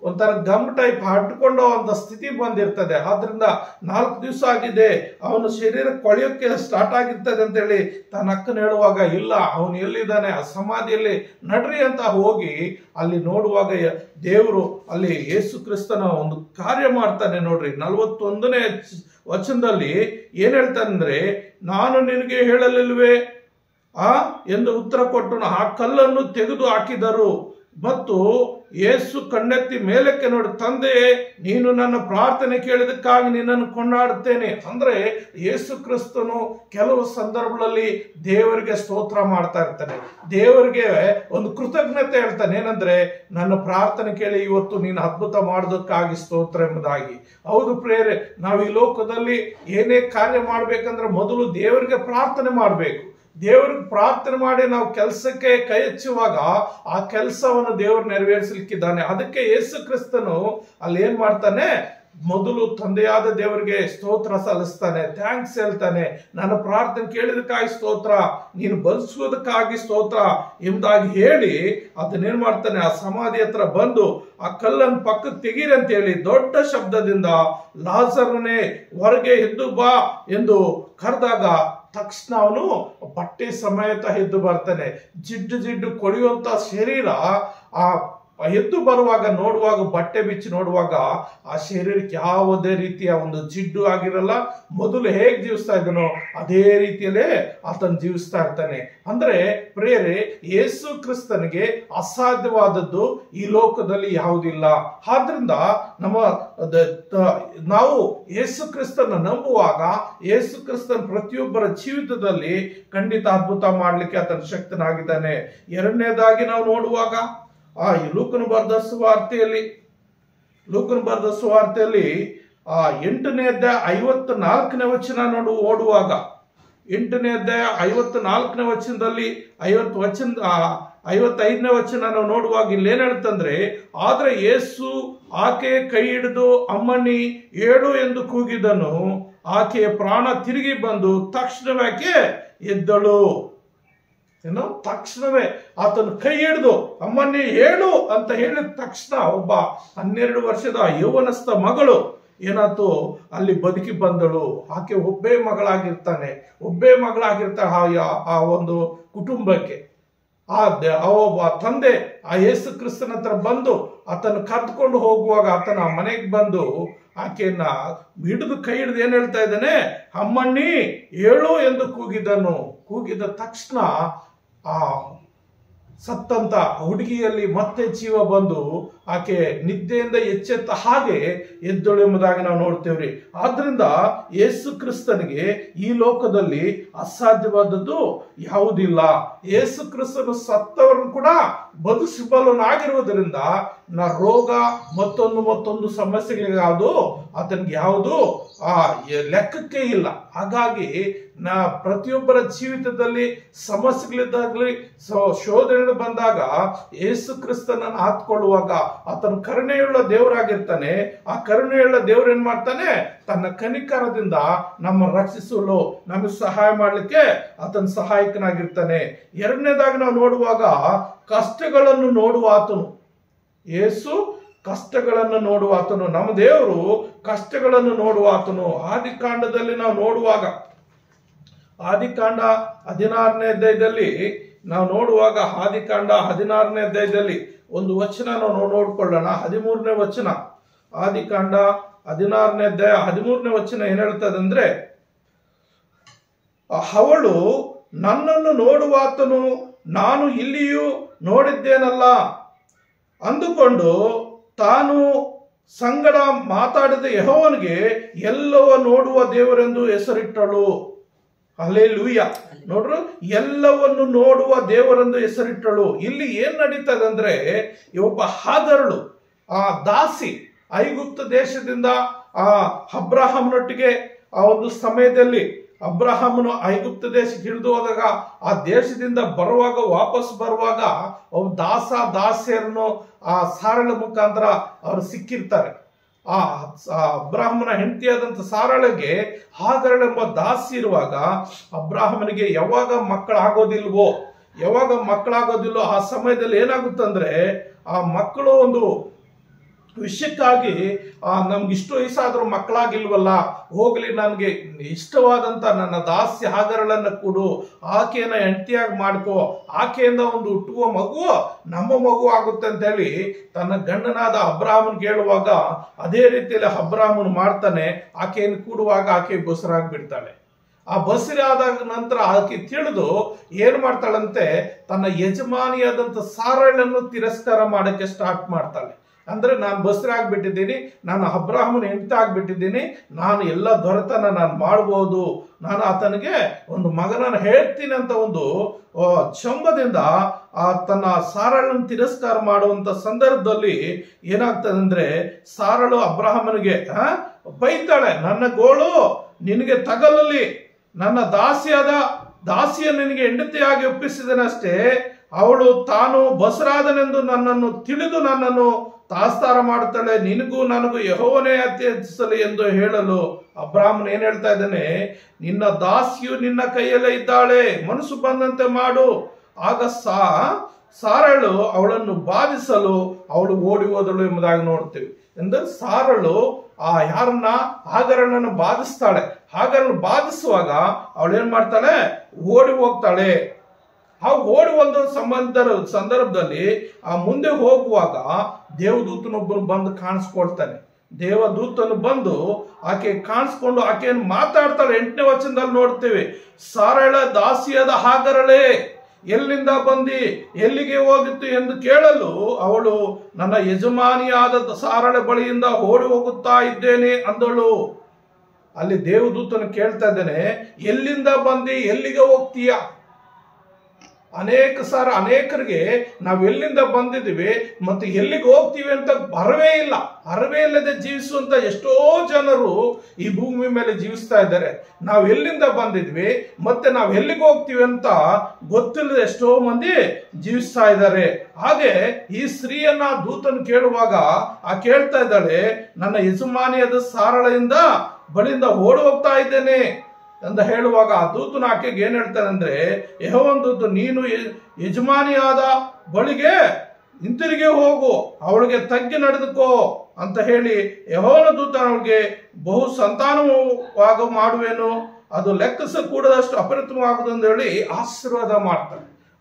[SPEAKER 1] ಒಂಥರ ಗಮ್ ಟೈಪ್ ಹಟ್ಕೊಂಡೋ ಅಂತ ಸ್ಥಿತಿ ಬಂದಿರ್ತದೆ. ಆದ್ರಿಂದ 4 ದಿವಸ ಆಗಿದೆ, ಅವನ ಶರೀರ ಕೊಳೆಯೋಕೆ ಸ್ಟಾರ್ಟ್ ಆಗಿರ್ತದೆ ಅಂತೇಳಿ ತನ್ನ ಅಕ್ಕನ ಹೇಳುವಾಗ, ಇಲ್ಲ ಅವನು ಎಲ್ಲಿದ್ದಾನೆ, ಆ ಸಮಾಧಿಯಲ್ಲಿ ನಡ್ರಿ ಅಂತ ಹೋಗಿ ಅಲ್ಲಿ ನೋಡುವಾಗ ದೇವರು ಅಲ್ಲಿ ಯೇಸು ಕ್ರಿಸ್ತನ ಒಂದು ಕಾರ್ಯ ಮಾಡ್ತಾನೆ ನೋಡ್ರಿ. 41ನೇ ವಚನದಲ್ಲಿ ಏನ್ ಹೇಳ್ತಾನಂದ್ರೆ, ನಾನು ನಿನಗೆ ಹೇಳಲಿಲ್ವೇ ಎಂದು ಉತ್ತರ ಕೊಟ್ಟನು. ಆ ಕಲ್ಲನ್ನು ತೆಗೆದು ಹಾಕಿದರು ಮತ್ತು ಯೇಸು ಕಣ್ಣೆತ್ತಿ ಮೇಲಕ್ಕೆ ನೋಡಿ, ತಂದೆಯೇ, ನೀನು ನನ್ನ ಪ್ರಾರ್ಥನೆ ಕೇಳಿದಕ್ಕಾಗಿ ನಿನ್ನನ್ನು ಕೊಂಡಾಡುತ್ತೇನೆ. ಅಂದ್ರೆ ಯೇಸು ಕ್ರಿಸ್ತನು ಕೆಲವು ಸಂದರ್ಭಗಳಲ್ಲಿ ದೇವರಿಗೆ ಸ್ತೋತ್ರ ಮಾಡ್ತಾ ಇರ್ತಾನೆ, ದೇವರಿಗೆ ಒಂದು ಕೃತಜ್ಞತೆ ಹೇಳ್ತಾನೆ. ಏನಂದ್ರೆ, ನನ್ನ ಪ್ರಾರ್ಥನೆ ಕೇಳಿ ಇವತ್ತು ನೀನು ಅದ್ಭುತ ಮಾಡೋದಕ್ಕಾಗಿ ಸ್ತೋತ್ರ ಎಂಬುದಾಗಿ. ಹೌದು ಪ್ರಿಯರೇ, ನಾವು ಈ ಲೋಕದಲ್ಲಿ ಏನೇ ಕಾರ್ಯ ಮಾಡ್ಬೇಕಂದ್ರೆ ಮೊದಲು ದೇವರಿಗೆ ಪ್ರಾರ್ಥನೆ ಮಾಡಬೇಕು. ದೇವ್ರಿಗೆ ಪ್ರಾರ್ಥನೆ ಮಾಡಿ ನಾವು ಕೆಲಸಕ್ಕೆ ಕೈ ಹಚ್ಚುವಾಗ ಆ ಕೆಲಸವನ್ನು ದೇವರು ನೆರವೇರಿಸಲಿಕ್ಕಿದ್ದಾನೆ. ಅದಕ್ಕೆ ಯೇಸು ಕ್ರಿಸ್ತನು ಅಲ್ಲಿ ಏನ್ ಮಾಡ್ತಾನೆ, ಮೊದಲು ತಂದೆಯಾದ ದೇವರಿಗೆ ಸ್ತೋತ್ರ ಸಲ್ಲಿಸ್ತಾನೆ, ಥ್ಯಾಂಕ್ಸ್ ಹೇಳ್ತಾನೆ. ನನ್ನ ಪ್ರಾರ್ಥನೆ ಕೇಳಿದಕ್ಕಾಗಿ ಸ್ತೋತ್ರ, ನೀನು ಬಲಿಸುವುದಕ್ಕಾಗಿ ಸ್ತೋತ್ರ ಎಂಬುದಾಗಿ ಹೇಳಿ ಅದನ್ನೇನ್ ಮಾಡ್ತಾನೆ, ಆ ಸಮಾಧಿ ಹತ್ರ ಬಂದು ಆ ಕಲ್ಲನ್ನು ಪಕ್ಕಕ್ಕೆ ತೆಗೀರಿ ಅಂತ ಹೇಳಿ ದೊಡ್ಡ ಶಬ್ದದಿಂದ ಲಾಜರನೇ ಹೊರಗೆ ಎದ್ದು ಬಾ ಎಂದು ಕರೆದಾಗ ತಕ್ಷಣ ಅವನು ಬಟ್ಟೆ ಸಮೇತ ಎದ್ದು ಬರ್ತಾನೆ. ಜಿಡ್ಡು ಕೊಳೆಯುವಂತ ಶರೀರ ಆ ಎದ್ದು ಬರುವಾಗ ನೋಡುವಾಗ, ಬಟ್ಟೆ ಬಿಚ್ಚಿ ನೋಡುವಾಗ ಆ ಶರೀರಕ್ಕೆ ಯಾವುದೇ ರೀತಿಯ ಒಂದು ಜಿಡ್ಡು ಆಗಿರಲ್ಲ. ಮೊದಲು ಹೇಗೆ ಜೀವಿಸ್ತಾ ಇದ್ದನೋ ಅದೇ ರೀತಿಯಲ್ಲೇ ಆತನು ಜೀವಿಸ್ತಾ ಇರ್ತಾನೆ. ಅಂದ್ರೆ ಪ್ರಿಯರೇ, ಯೇಸು ಕ್ರಿಸ್ತನಿಗೆ ಅಸಾಧ್ಯವಾದದ್ದು ಈ ಲೋಕದಲ್ಲಿ ಯಾವುದಿಲ್ಲ. ಆದ್ರಿಂದ ನಾವು ಯೇಸು ಕ್ರಿಸ್ತನ ನಂಬುವಾಗ ಯೇಸು ಕ್ರಿಸ್ತನ ಪ್ರತಿಯೊಬ್ಬರ ಜೀವಿತದಲ್ಲಿ ಖಂಡಿತ ಅದ್ಭುತ ಮಾಡ್ಲಿಕ್ಕೆ ಆತನ ಶಕ್ತನಾಗಿದ್ದಾನೆ. ಎರಡನೇದಾಗಿ ನಾವು ನೋಡುವಾಗ ಈ ಲೂಕನು ಬರೆದ ಸುವಾರ್ತೆಯಲ್ಲಿ 8ನೇ ಅಧ್ಯಾಯ 54ನೇ ವಚನ ಓಡುವಾಗ 8ನೇ ಅಧ್ಯಾಯ 54ನೇ ವಚನದಲ್ಲಿ 55ನೇ ವಚನ ನಾವು ನೋಡುವಾಗ ಇಲ್ಲಿ ಏನ್ ಹೇಳ್ತಂದ್ರೆ, ಆದ್ರೆ ಯೇಸು ಆಕೆಯ ಕೈ ಹಿಡಿದು ಅಮ್ಮನಿ ಏಳು ಎಂದು ಕೂಗಿದನು. ಆಕೆಯ ಪ್ರಾಣ ತಿರುಗಿ ಬಂದು ತಕ್ಷಣವೇ ಆಕೆ ಎದ್ದಳು. ಏನೋ ತಕ್ಷಣವೇ ಆತನ ಕೈ ಹಿಡಿದು ಅಮ್ಮನ್ನೇ ಹೇಳು ಅಂತ ಹೇಳಿದ ತಕ್ಷಣ ಒಬ್ಬ 12 ವರ್ಷದ ಯೌವನಸ್ಥ ಮಗಳು ಏನಾಯ್ತು, ಅಲ್ಲಿ ಬದುಕಿ ಬಂದಳು. ಆಕೆ ಒಬ್ಬೇ ಮಗಳಾಗಿರ್ತಾಳೆ ಆ ಒಂದು ಕುಟುಂಬಕ್ಕೆ. ಒಬ್ಬ ತಂದೆ ಆ ಯೇಸು ಕ್ರಿಸ್ತನ ಹತ್ರ ಬಂದು ಆತನ ಕರೆದುಕೊಂಡು ಹೋಗುವಾಗ ಆತನ ಮನೆಗೆ ಬಂದು ಆಕೆಯನ್ನ ಹಿಡಿದು ಕೈ ಹಿಡಿದು ಏನ್ ಹೇಳ್ತಾ ಇದ್ದಾನೆ, ಅಮ್ಮಣ್ಣಿ ಹೇಳು ಎಂದು ಕೂಗಿದ ತಕ್ಷಣ ಆ ಸತ್ತಂತ ಹುಡುಗಿಯಲ್ಲಿ ಮತ್ತೆ ಜೀವ ಬಂದು ಆಕೆ ನಿದ್ದೆಯಿಂದ ಎಚ್ಚೆತ್ತ ಹಾಗೆ ಎದ್ದಳು ಎಂಬುದಾಗಿ ನಾವು ನೋಡ್ತೇವ್ರಿ. ಆದ್ರಿಂದ ಯೇಸು ಕ್ರಿಸ್ತನಿಗೆ ಈ ಲೋಕದಲ್ಲಿ ಅಸಾಧ್ಯವಾದದ್ದು ಯಾವುದಿಲ್ಲ. ಯೇಸು ಕ್ರಿಸ್ತನು ಸತ್ತವರನ್ನು ಕೂಡ ಬದುಕಿಸಬಲ್ಲನಾಗಿರುವುದರಿಂದ ರೋಗ ಮತ್ತೊಂದು ಸಮಸ್ಯೆಗಳಿಗೆ ಆತನಿಗೆ ಯಾವುದು ಲೆಕ್ಕಕ್ಕೆ ಇಲ್ಲ. ಹಾಗಾಗಿ ಪ್ರತಿಯೊಬ್ಬರ ಜೀವಿತದಲ್ಲಿ ಸಮಸ್ಯೆಗಳಿದ್ದಾಗಲಿ ಶೋಧನೆಗಳು ಬಂದಾಗ ಯೇಸು ಕ್ರಿಸ್ತನನ್ನು ಹಾತ್ಕೊಳ್ಳುವಾಗ ಆತನ ಕರುಣೆಯುಳ್ಳ ದೇವರಾಗಿರ್ತಾನೆ. ಆ ಕರುಣೆಯುಳ್ಳ ದೇವರು ಏನ್ ಮಾಡ್ತಾನೆ, ತನ್ನ ಕನಿಕರದಿಂದ ನಮ್ಮ ರಕ್ಷಿಸಲು ನಮಗೆ ಸಹಾಯ ಮಾಡ್ಲಿಕ್ಕೆ ಆತನ ಸಹಾಯಕನಾಗಿರ್ತಾನೆ. ಎರಡನೇದಾಗಿ ನಾವು ನೋಡುವಾಗ ಕಷ್ಟಗಳನ್ನು ನೋಡುವ ಆತನು. ಯೇಸು ಕಷ್ಟಗಳನ್ನು ನೋಡುವ ಆತನು, ನಮ್ಮ ದೇವರು ಕಷ್ಟಗಳನ್ನು ನೋಡುವ ಆತನು. ಆದಿಕಾಂಡದಲ್ಲಿ ನಾವು ನೋಡುವಾಗ ಆದಿಕಾಂಡ 16ನೇ ಅಧ್ಯಾಯದಲ್ಲಿ ನಾವು ನೋಡುವಾಗ ಆದಿಕಾಂಡ 16ನೇ ಅಧ್ಯಾಯದಲ್ಲಿ ಒಂದು ವಚನ ನಾವು ನೋಡ್ಕೊಳ್ಳೋಣ. 13ನೇ ವಚನ, ಆದಿಕಾಂಡ 16ನೇ ಅಧ್ಯಾಯ 13ನೇ ವಚನ ಏನ್ ಹೇಳ್ತದಂದ್ರೆ, ಅವಳು ನನ್ನನ್ನು ನೋಡುವಾತನು ನಾನು ಇಲ್ಲಿಯೂ ನೋಡಿದ್ದೇನಲ್ಲ ಅಂದುಕೊಂಡು ತಾನು ಸಂಗಡ ಮಾತಾಡಿದ ಯೆಹೋವನಿಗೆ ಎಲ್ಲವ ನೋಡುವ ದೇವರೆಂದು ಹೆಸರಿಟ್ಟಳು. ಹಲ್ಲೆಲೂಯ. ನೋಡ್ರು, ಎಲ್ಲವನ್ನು ನೋಡುವ ದೇವರೆಂದು ಹೆಸರಿಟ್ಟಳು. ಇಲ್ಲಿ ಏನ್ ನಡೀತದಂದ್ರೆ, ಒಬ್ಬ ಹಾಗರಳು ಆ ದಾಸಿ ಐಗುಪ್ತ ದೇಶದಿಂದ ಆ ಅಬ್ರಹಾಮನೊಟ್ಟಿಗೆ ಆ ಒಂದು ಸಮಯದಲ್ಲಿ ಅಬ್ರಹಾಮನು ಐಗುಪ್ತ ದೇಶಕ್ಕೆ ಹಿಡಿದು ಹೋದಾಗ ಆ ದೇಶದಿಂದ ಬರುವಾಗ ವಾಪಸ್ ಬರುವಾಗ ಅವ್ರು ದಾಸಿಯರನ್ನು ಆ ಸಾರಳ ಮುಖಾಂತರ ಅವರು ಸಿಕ್ಕಿರ್ತಾರೆ. ಆ ಅಬ್ರಾಹ್ಮನ ಹೆಂಡತಿಯಾದಂಥ ಸಾರಳಿಗೆ ಹಾಗರಳೆಂಬ ದಾಸಿ ಇರುವಾಗ ಅಬ್ರಾಹ್ಮನಿಗೆ ಯಾವಾಗ ಮಕ್ಕಳಾಗೋದಿಲ್ವೋ ಆ ಸಮಯದಲ್ಲಿ ಏನಾಗುತ್ತಂದ್ರೆ ಆ ಮಕ್ಕಳು ಒಂದು ವಿಷಯಕ್ಕಾಗಿ ನಮ್ಗೆ ಇಷ್ಟು ವಯಸ್ಸಾದ್ರೂ ಮಕ್ಕಳಾಗಿಲ್ವಲ್ಲ, ಹೋಗ್ಲಿ ನನಗೆ ಇಷ್ಟವಾದಂತ ನನ್ನ ದಾಸಿ ಹಾಗರಳನ್ನ ಕೊಡು, ಆಕೆಯನ್ನ ಹೆಂಡತಿಯಾಗಿ ಮಾಡ್ಕೋ, ಆಕೆಯಿಂದ ಒಂದು ಹುಟ್ಟುವ ಮಗು ನಮ್ಮ ಮಗು ಆಗುತ್ತೆ ಅಂತ ಹೇಳಿ ತನ್ನ ಗಂಡನಾದ ಅಬ್ರಾಹ್ಮನ್ ಕೇಳುವಾಗ ಅದೇ ರೀತಿಯಲ್ಲಿ ಅಬ್ರಾಹ್ಮನ್ ಮಾಡ್ತಾನೆ. ಆಕೆಯನ್ನು ಕೂಡುವಾಗ ಆಕೆ ಬಸರಾಗ್ಬಿಡ್ತಾಳೆ. ಆ ಬಸರಾದ ನಂತರ ಆಕೆ ತಿಳಿದು ಏನ್ ಮಾಡ್ತಾಳಂತೆ, ತನ್ನ ಯಜಮಾನಿಯಾದಂಥ ಸಾರಳನ್ನು ತಿರಸ್ಕಾರ ಮಾಡಕ್ಕೆ ಸ್ಟಾರ್ಟ್ ಮಾಡ್ತಾಳೆ. ಅಂದ್ರೆ ನಾನು ಬಸರಾಗ್ಬಿಟ್ಟಿದ್ದೀನಿ, ನಾನು ಅಬ್ರಾಹ್ಮನ ಹೆಂಡತಿ ಆಗ್ಬಿಟ್ಟಿದ್ದೀನಿ, ನಾನು ಎಲ್ಲ ದೊರೆತನ ನಾನು ಮಾಡ್ಬೋದು, ನಾನು ಆತನಿಗೆ ಒಂದು ಮಗನನ್ನು ಹೇಳ್ತೀನಿ ಅಂತ ಒಂದು ಚಂಬದಿಂದ ತನ್ನ ಸಾರಳನ್ನು ತಿರಸ್ಕಾರ ಮಾಡುವಂತ ಸಂದರ್ಭದಲ್ಲಿ ಏನಾಗ್ತದೆ ಅಂದ್ರೆ, ಸಾರಳು ಅಬ್ರಾಹ್ಮನಿಗೆ ಬೈತಾಳೆ, ನನ್ನ ಗೋಳು ನಿನಗೆ ತಗಲಲಿ, ನನ್ನ ದಾಸಿಯ ನಿನಗೆ ಹೆಂಡತಿಯಾಗಿ ಒಪ್ಪಿಸಿದನಷ್ಟೇ, ಅವಳು ತಾನು ಬಸರಾದನೆಂದು ನನ್ನನ್ನು ತಿಳಿದು ನನ್ನನ್ನು ತಾಸ್ತಾರ ಮಾಡುತ್ತಾಳೆ, ನಿನಗೂ ನನಗೂ ಯೆಹೋವನೇ ಅತ್ಯಜಿಸಲಿ ಎಂದು ಹೇಳಲು ಅಬ್ರಾಹ್ಮನ್ ಏನ್ ಹೇಳ್ತಾ ಇದ್ದಾನೆ, ನಿನ್ನ ದಾಸಿಯು ನಿನ್ನ ಕೈಯಲ್ಲೇ ಇದ್ದಾಳೆ, ಮನಸ್ಸು ಬಂದಂತೆ ಮಾಡು. ಆಗ ಸಾರಳು ಅವಳನ್ನು ಬಾಧಿಸಲು ಅವಳು ಓಡಿ ಹೋದಳು ಎಂಬುದಾಗಿ ನೋಡ್ತೀವಿ. ಅಂದ್ರೆ ಸಾರಳು ಯಾರನ್ನ ಹಾಗರಳನ್ನು ಬಾಧಿಸ್ತಾಳೆ. ಹಾಗರನ್ನು ಬಾಧಿಸುವಾಗ ಅವಳು ಏನ್ ಮಾಡ್ತಾಳೆ, ಓಡಿ ಹೋಗ್ತಾಳೆ. ಆ ಓಡಿ ಒಂದು ಸಂದರ್ಭದಲ್ಲಿ ಮುಂದೆ ಹೋಗುವಾಗ ದೇವದೂತನೊಬ್ಬನು ಬಂದು ಕಾಣಿಸ್ಕೊಳ್ತಾನೆ. ದೇವದೂತನು ಬಂದು ಆಕೆ ಕಾಣಿಸ್ಕೊಂಡು ಆಕೆಯನ್ನು ಮಾತಾಡ್ತಾಳೆ. 8ನೇ ವಚನದಲ್ಲಿ ನೋಡ್ತೇವೆ, ಸಾರಳ ದಾಸಿಯಾದ ಹಾಗರಳೇ, ಎಲ್ಲಿಂದ ಬಂದಿ, ಎಲ್ಲಿಗೆ ಹೋಗಿತ್ತು ಎಂದು ಕೇಳಲು ಅವಳು ನನ್ನ ಯಜಮಾನಿಯಾದ ಸಾರಳ ಬಳಿಯಿಂದ ಓಡಿ ಹೋಗುತ್ತಾ ಇದ್ದೇನೆ ಅಂದಳು. ಅಲ್ಲಿ ದೇವದೂತನು ಕೇಳ್ತಾ ಇದ್ದೇನೆ, ಎಲ್ಲಿಂದ ಬಂದಿ, ಎಲ್ಲಿಗೆ ಹೋಗ್ತೀಯ? ಅನೇಕರಿಗೆ ನಾವು ಎಲ್ಲಿಂದ ಬಂದಿದ್ದೀವಿ ಮತ್ತು ಎಲ್ಲಿಗೆ ಹೋಗ್ತೀವಿ ಅಂತ ಅರಿವೇ ಇಲ್ಲದೆ ಜೀವಿಸುವಂತ ಎಷ್ಟೋ ಜನರು ಈ ಭೂಮಿ ಮೇಲೆ ಜೀವಿಸ್ತಾ ಇದ್ದಾರೆ. ನಾವು ಎಲ್ಲಿಂದ ಬಂದಿದ್ವಿ ಮತ್ತೆ ನಾವು ಎಲ್ಲಿಗೆ ಹೋಗ್ತೀವಿ ಅಂತ ಗೊತ್ತಿಲ್ಲದೆ ಎಷ್ಟೋ ಮಂದಿ ಜೀವಿಸ್ತಾ ಇದ್ದಾರೆ. ಹಾಗೆ ಈ ಸ್ತ್ರೀಯನ್ನ ದೂತನು ಕೇಳುವಾಗ ಕೇಳ್ತಾ ಇದ್ದಾಳೆ, ನನ್ನ ಯಜಮಾನಿಯಾದ ಸಾರಳೆಯಿಂದ ಬಳಿಯಿಂದ ಓಡಿ ಹೋಗ್ತಾ ಇದ್ದೇನೆ ಅಂತ ಹೇಳುವಾಗ ಆ ದೂತನ ಆಕೆಗೆ ಏನ್ ಹೇಳ್ತಾನೆ ಅಂದ್ರೆ, ಯೆಹೋವನ ದೂತ, ನೀನು ಯಜಮಾನಿಯಾದ ಬಳಿಗೆ ಹಿಂತಿರುಗಿ ಹೋಗು, ಅವಳಿಗೆ ತಗ್ಗಿ ನಡೆದುಕೋ ಅಂತ ಹೇಳಿ ಯೆಹೋವನ ದೂತ ಅವಳಿಗೆ ಬಹು ಸಂತಾನವಾಗ ಮಾಡುವೇನು, ಅದು ಲೆಕ್ಕಿಸ ಕೂಡದಷ್ಟು ಅಪರಿತವಾಗುವುದು ಅಂತ ಹೇಳಿ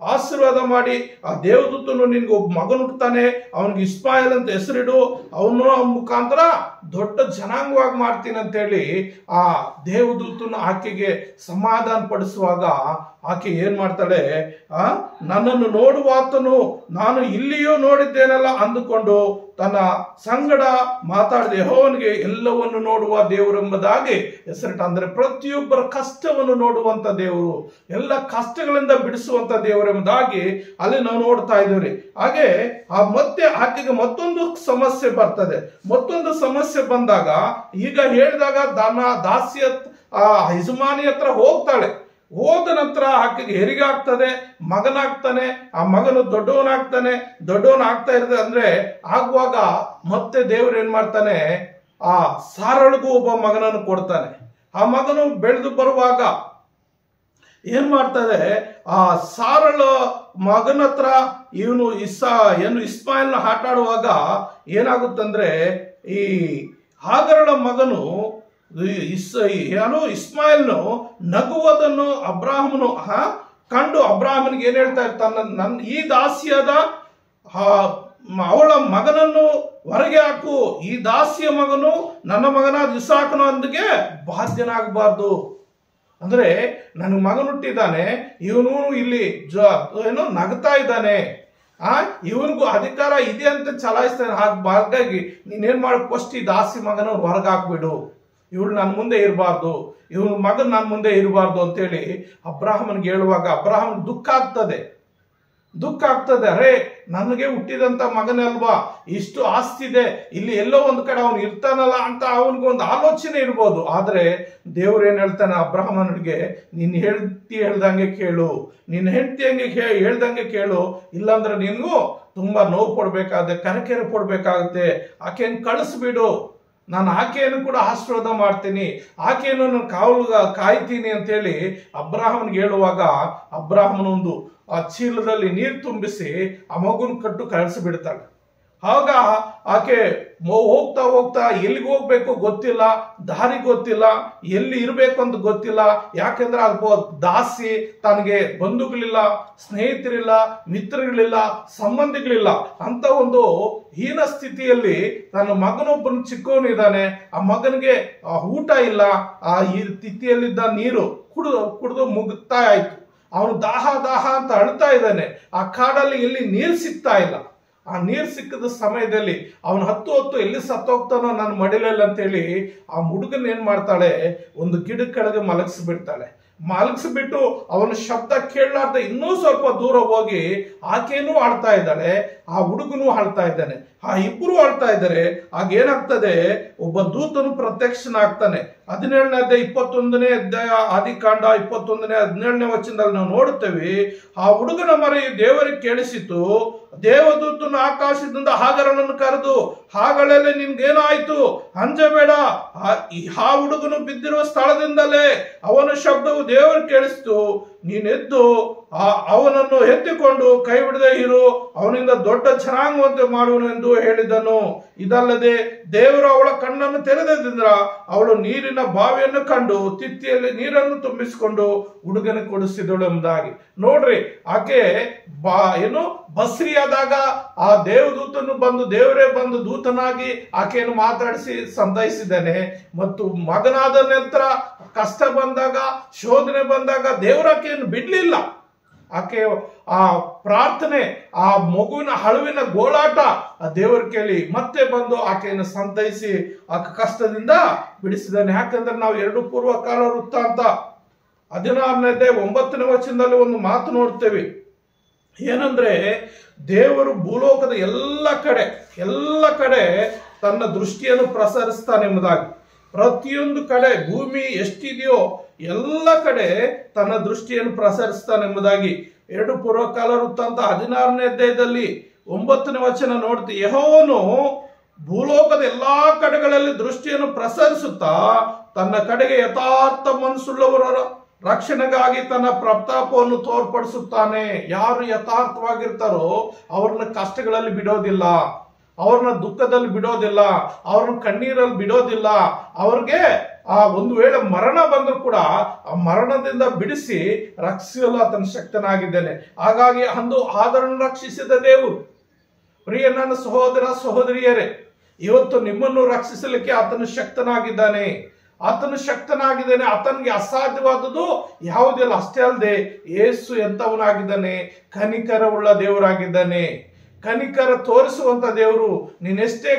[SPEAKER 1] ಆಶೀರ್ವಾದ ಮಾಡಿ ಆ ದೇವದೂತನು ನಿನ್ಗೆ ಒಬ್ಬ ಮಗನ ಹುಟ್ಟುತ್ತಾನೆ, ಅವನಿಗೆ ಇಸ್ಮಾಯಿಲ್ ಅಂತ ಹೆಸರಿಡು, ಅವನು ಮುಖಾಂತರ ದೊಡ್ಡ ಜನಾಂಗವಾಗಿ ಮಾಡ್ತೀನಿ ಅಂತ ಹೇಳಿ ಆ ದೇವದೂತನು ಆಕೆಗೆ ಸಮಾಧಾನ ಪಡಿಸುವಾಗ ಆಕೆ ಏನ್ ಮಾಡ್ತಾಳೆ, ನನ್ನನ್ನು ನೋಡುವಾತನು ನಾನು ಇಲ್ಲಿಯೂ ನೋಡಿದ್ದೇನಲ್ಲ ಅಂದುಕೊಂಡು ತನ್ನ ಸಂಗಡ ಮಾತಾಡಿದ ಯೆಹೋವನಿಗೆ ಎಲ್ಲವನ್ನು ನೋಡುವ ದೇವರು ಎಂಬುದಾಗಿ ಹೆಸರಿಟ್ಟ. ಅಂದ್ರೆ ಪ್ರತಿಯೊಬ್ಬರ ಕಷ್ಟವನ್ನು ನೋಡುವಂತ ದೇವರು, ಎಲ್ಲ ಕಷ್ಟಗಳಿಂದ ಬಿಡಿಸುವಂತ ದೇವರು ಎಂಬುದಾಗಿ ಅಲ್ಲಿ ನಾವು ನೋಡ್ತಾ ಇದ್ದೀವಿ. ಹಾಗೆ ಮತ್ತೆ ಆಕೆಗೆ ಮತ್ತೊಂದು ಸಮಸ್ಯೆ ಬರ್ತದೆ. ಮತ್ತೊಂದು ಸಮಸ್ಯೆ ಬಂದಾಗ, ಈಗ ಹೇಳಿದಾಗ ದಾಸಿಯ ಯಜಮಾನಿ ಹತ್ರ ಹೋಗ್ತಾಳೆ. ಹೋದ ನಂತರ ಆಕೆಗೆ ಹೆರಿಗೆ ಆಗ್ತದೆ, ಮಗನಾಗ್ತಾನೆ. ಆ ಮಗನು ದೊಡ್ಡವನಾಗ್ತಾ ಇರ್ತದೆ. ಅಂದ್ರೆ ಆಗುವಾಗ ಮತ್ತೆ ದೇವರು ಏನ್ ಮಾಡ್ತಾನೆ, ಆ ಸಾರಳಿಗೂ ಒಬ್ಬ ಮಗನನ್ನು ಕೊಡ್ತಾನೆ. ಆ ಮಗನು ಬೆಳೆದು ಬರುವಾಗ ಏನ್ ಮಾಡ್ತದೆ, ಆ ಸಾರಳ ಮಗನ ಹತ್ರ ಇವನು ಇಸ್ಮಾಯಿಲ್ನ ಆಟಾಡುವಾಗ ಏನಾಗುತ್ತಂದ್ರೆ, ಈ ಹಾಗರಳ ಮಗನು ಇಸ್ಮಾಯಿಲ್ನು ನಗುವುದನ್ನು ಅಬ್ರಾಹ್ಮನು ಕಂಡು ಅಬ್ರಾಹ್ಮನಿಗೆ ಏನ್ ಹೇಳ್ತಾ ಇರ್ತಾನೆ, ಈ ದಾಸಿಯಾದ ಅವಳ ಮಗನನ್ನು ಹೊರಗೆ ಹಾಕು, ಈ ದಾಸಿಯ ಮಗನು ನನ್ನ ಮಗನಾದ ಇಸಾಕನು ಅಂದಿಗೆ ಬಾಧ್ಯನಾಗಬಾರ್ದು. ಅಂದ್ರೆ ನನ್ನ ಮಗನು ಹುಟ್ಟಿದ್ದಾನೆ, ಇವನು ಇಲ್ಲಿ ನಗ್ತಾ ಇದ್ದಾನೆ, ಇವನಿಗೂ ಅಧಿಕಾರ ಇದೆ ಅಂತ ಚಲಾಯಿಸ್ತಾನೆ. ಹಾಗಾಗಿ ನೀನೇನ್ ಮಾಡು, ಫಸ್ಟ್ ಈ ದಾಸಿ ಮಗನ ಹೊರಗೆ ಹಾಕ್ಬಿಡು, ಇವಳು ನನ್ನ ಮುಂದೆ ಇರಬಾರ್ದು, ಇವನ ಮಗನ್ ನನ್ನ ಮುಂದೆ ಇರಬಾರ್ದು ಅಂತೇಳಿ ಅಬ್ರಾಹ್ಮನ್ಗೆ ಹೇಳುವಾಗ ಅಬ್ರಾಹ್ಮನ್ ದುಃಖ ಆಗ್ತದೆ. ದುಃಖ ಆಗ್ತದೆ. ಅರೆ, ನನಗೆ ಹುಟ್ಟಿದಂತ ಮಗನಲ್ವಾ, ಇಷ್ಟು ಆಸ್ತಿ ಇದೆ, ಇಲ್ಲಿ ಎಲ್ಲೋ ಒಂದು ಕಡೆ ಅವನು ಇರ್ತಾನಲ್ಲ ಅಂತ ಅವನಿಗೆ ಒಂದು ಆಲೋಚನೆ ಇರ್ಬೋದು. ಆದ್ರೆ ದೇವ್ರು ಏನ್ ಹೇಳ್ತಾನೆ ಅಬ್ರಹಾಮನಿಗೆ, ನೀನ್ ಹೆಂಡತಿ ಹೇಳ್ದಂಗೆ ಕೇಳು, ನಿನ್ನ ಹೆಂಡತಿ ಹಂಗೆ ಹೇಳ್ದಂಗೆ ಕೇಳು, ಇಲ್ಲಾಂದ್ರೆ ನಿನ್ಗೂ ತುಂಬಾ ನೋವು ಕೊಡ್ಬೇಕಾಗುತ್ತೆ, ಕರಕೆರೆ ಕೊಡ್ಬೇಕಾಗುತ್ತೆ, ಆಕೆಯನ್ನು ಕಳಿಸ್ಬಿಡು, ನಾನು ಆಕೆಯನ್ನು ಕೂಡ ಆಶೀರ್ವಾದ ಮಾಡ್ತೀನಿ, ಆಕೆಯನ್ನು ನಾನು ಕಾಯ್ತೀನಿ ಅಂತೇಳಿ ಅಬ್ರಹಾಮನ್ಗೆ ಹೇಳುವಾಗ ಅಬ್ರಹಾಮನೊಂದು ಆ ಚೀಲದಲ್ಲಿ ನೀರು ತುಂಬಿಸಿ ಆ ಮಗುನ ಕಟ್ಟು ಕಳಿಸಿಬಿಡ್ತಾಳೆ. ಆಗ ಆಕೆ ಹೋಗ್ತಾ ಹೋಗ್ತಾ ಎಲ್ಲಿಗೆ ಹೋಗ್ಬೇಕು ಗೊತ್ತಿಲ್ಲ, ದಾರಿ ಗೊತ್ತಿಲ್ಲ, ಎಲ್ಲಿ ಇರಬೇಕು ಅಂತ ಗೊತ್ತಿಲ್ಲ. ಯಾಕೆಂದ್ರೆ ಅದು ದಾಸಿ, ತನಗೆ ಬಂಧುಗಳಿಲ್ಲ, ಸ್ನೇಹಿತರಿಲ್ಲ, ಮಿತ್ರಗಳಿಲ್ಲ, ಸಂಬಂಧಿಗಳಿಲ್ಲ ಅಂತ ಒಂದು ಹೀನ ಸ್ಥಿತಿಯಲ್ಲಿ ತನ್ನ ಮಗನೊಬ್ಬನ ಚಿಕ್ಕವನಿದ್ದಾನೆ. ಆ ಮಗನಿಗೆ ಊಟ ಇಲ್ಲ, ಆ ಈ ತಿಥಿಯಲ್ಲಿದ್ದ ನೀರು ಕುಡಿದು ಮುಗ್ತಾ ಆಯ್ತು. ಅವನು ದಾಹ ದಾಹ ಅಂತ ಅಳ್ತಾ ಇದ್ದಾನೆ. ಆ ಕಾಡಲ್ಲಿ ಎಲ್ಲಿ ನೀರು ಸಿಗ್ತಾ ಇಲ್ಲ. ಆ ನೀರು ಸಿಕ್ಕದ ಸಮಯದಲ್ಲಿ ಅವನು ಹತ್ತು ಎಲ್ಲಿ ಸತ್ತೋಗ್ತಾನೋ ನನ್ನ ಮಡಿಲಲ್ಲಿ ಅಂತೇಳಿ ಆ ಹುಡುಗನ್ ಏನ್ ಮಾಡ್ತಾಳೆ, ಒಂದು ಗಿಡ ಕೆಳಗೆ ಮಲಗಿಸ್ಬಿಡ್ತಾಳೆ. ಮಲಗಿಸ್ಬಿಟ್ಟು ಅವನ ಶಬ್ದ ಕೇಳಲಾರ್ದೆ ಇನ್ನೂ ಸ್ವಲ್ಪ ದೂರ ಹೋಗಿ ಆಕೆನೂ ಆಳ್ತಾ ಇದ್ದಾಳೆ, ಆ ಹುಡುಗನೂ ಆಳ್ತಾ ಇದ್ದಾನೆ, ಆ ಇಬ್ಬರು ಆಳ್ತಾ ಇದ್ದಾರೆ. ಆಗ ಏನಾಗ್ತದೆ, ಒಬ್ಬ ದೂತನು ಪ್ರತ್ಯಕ್ಷನಾಗ್ತಾನೆ. 17ನೇ ಅಧ್ಯಾಯ 21ನೇ ಅಧ್ಯಾಯ ಆದಿಕಾಂಡ 21ನೇ 17ನೇ ವಚನದಲ್ಲಿ ನಾವು ನೋಡುತ್ತೇವೆ. ಆ ಹುಡುಗನ ಮರೆಯು ದೇವರಿಗೆ ಕೇಳಿಸಿತು. ದೇವದೂತನು ಆಕಾಶದಿಂದ ಹಾಗರನನ್ನು ಕರೆದು, ಹಾಗಲಲ್ಲಿ ನಿನ್ಗೇನಾಯ್ತು, ಅಂಜಬೇಡ, ಆ ಹುಡುಗನು ಬಿದ್ದಿರುವ ಸ್ಥಳದಿಂದಲೇ ಅವನ ಶಬ್ದವು ದೇವರು ಕೇಳಿಸ್ತು, ನೀನೆದ್ದು ಅವನನ್ನು ಎತ್ತಿಕೊಂಡು ಕೈ ಬಿಡದೆ ಇರು, ಅವನಿಂದ ದೊಡ್ಡ ಜನಾಂಗವಂತೆ ಮಾಡುವನು ಎಂದು ಹೇಳಿದನು. ಇದಲ್ಲದೆ ದೇವರು ಅವಳ ಕಣ್ಣನ್ನು ತೆರೆದಿಂದ ಅವಳು ನೀರಿನ ಬಾವಿಯನ್ನು ಕಂಡು ತಿತ್ತಿಯಲ್ಲಿ ನೀರನ್ನು ತುಂಬಿಸಿಕೊಂಡು ಹುಡುಗನ ಕೊಡಿಸಿದಳು ಎಂಬುದಾಗಿ. ನೋಡ್ರಿ, ಆಕೆ ಬಸ್ರಿಯಾದಾಗ ಆ ದೇವದೂತನು ಬಂದು, ದೇವರೇ ಬಂದು ದೂತನಾಗಿ ಆಕೆಯನ್ನು ಮಾತಾಡಿಸಿ ಸಂತೈಸಿದ್ದಾನೆ. ಮತ್ತು ಮಗನಾದ ನಂತರ ಕಷ್ಟ ಬಂದಾಗ, ಶೋಧನೆ ಬಂದಾಗ ದೇವರ ಆಕೆಯನ್ನು ಬಿಡ್ಲಿಲ್ಲ. ಆಕೆ ಆ ಪ್ರಾರ್ಥನೆ, ಆ ಮಗುವಿನ ಅಳುವಿನ ಗೋಳಾಟ ಆ ದೇವರ ಕೇಳಿ ಮತ್ತೆ ಬಂದು ಆಕೆಯನ್ನು ಸಂತೈಸಿ ಆ ಕಷ್ಟದಿಂದ ಬಿಡಿಸಿದ್ದಾನೆ. ಯಾಕಂದ್ರೆ ನಾವು 2 ಪೂರ್ವಕಾಲ ವೃತ್ತಾಂತ 16ನೇ 9ನೇ ವಚನದಲ್ಲಿ ಒಂದು ಮಾತು ನೋಡ್ತೇವೆ. ಏನಂದ್ರೆ, ದೇವರು ಭೂಲೋಕದ ಎಲ್ಲ ಕಡೆ ತನ್ನ ದೃಷ್ಟಿಯನ್ನು ಪ್ರಸರಿಸ್ತಾನೆ ಎಂಬುದಾಗಿ. ಪ್ರತಿಯೊಂದು ಕಡೆ ಭೂಮಿ ಎಷ್ಟಿದೆಯೋ ಎಲ್ಲ ಕಡೆ ತನ್ನ ದೃಷ್ಟಿಯನ್ನು ಪ್ರಸರಿಸ್ತಾನೆ ಎಂಬುದಾಗಿ 2 ಪೂರ್ವಕಾಲ ವೃತ್ತಾಂತ 16ನೇ ಅಧ್ಯಾಯದಲ್ಲಿ 9ನೇ ವಚನ ನೋಡ್ತೀವಿ. ಯೆಹೋವನು ಭೂಲೋಕದ ಎಲ್ಲಾ ಕಡೆಗಳಲ್ಲಿ ದೃಷ್ಟಿಯನ್ನು ಪ್ರಸರಿಸುತ್ತಾ ತನ್ನ ಕಡೆಗೆ ಯಥಾರ್ಥ ಮನಸ್ಸುಳ್ಳವರ ರಕ್ಷಣೆಗಾಗಿ ತನ್ನ ಪ್ರತಾಪವನ್ನು ತೋರ್ಪಡಿಸುತ್ತಾನೆ. ಯಾರು ಯಥಾರ್ಥವಾಗಿರ್ತಾರೋ ಅವ್ರನ್ನ ಕಷ್ಟಗಳಲ್ಲಿ ಬಿಡೋದಿಲ್ಲ, ಅವ್ರನ್ನ ದುಃಖದಲ್ಲಿ ಬಿಡೋದಿಲ್ಲ, ಅವ್ರನ್ನ ಕಣ್ಣೀರಲ್ಲಿ ಬಿಡೋದಿಲ್ಲ. ಅವ್ರಿಗೆ ಆ ಒಂದು ವೇಳೆ ಮರಣ ಬಂದರೂ ಕೂಡ ಆ ಮರಣದಿಂದ ಬಿಡಿಸಿ ರಕ್ಷಿಸಲು ಆತನ ಶಕ್ತನಾಗಿದ್ದಾನೆ. ಹಾಗಾಗಿ ಅಂದು ಆದರನ್ನು ರಕ್ಷಿಸಿದ ದೇವರು. ಪ್ರಿಯ ನನ್ನ ಸಹೋದರ ಸಹೋದರಿಯರೇ, ಇವತ್ತು ನಿಮ್ಮನ್ನು ರಕ್ಷಿಸಲಿಕ್ಕೆ ಆತನು ಶಕ್ತನಾಗಿದ್ದಾನೆ. ಆತನಿಗೆ ಅಸಾಧ್ಯವಾದದ್ದು ಯಾವುದಿಲ್ಲ. ಅಷ್ಟೇ ಅಲ್ಲದೆ ಯೇಸು ಎಂತವನಾಗಿದ್ದಾನೆ, ಕನಿಕರವುಳ್ಳ ದೇವರಾಗಿದ್ದಾನೆ, ಕನಿಕರ ತೋರಿಸುವಂತ ದೇವರು. ನೀನೆಷ್ಟೇ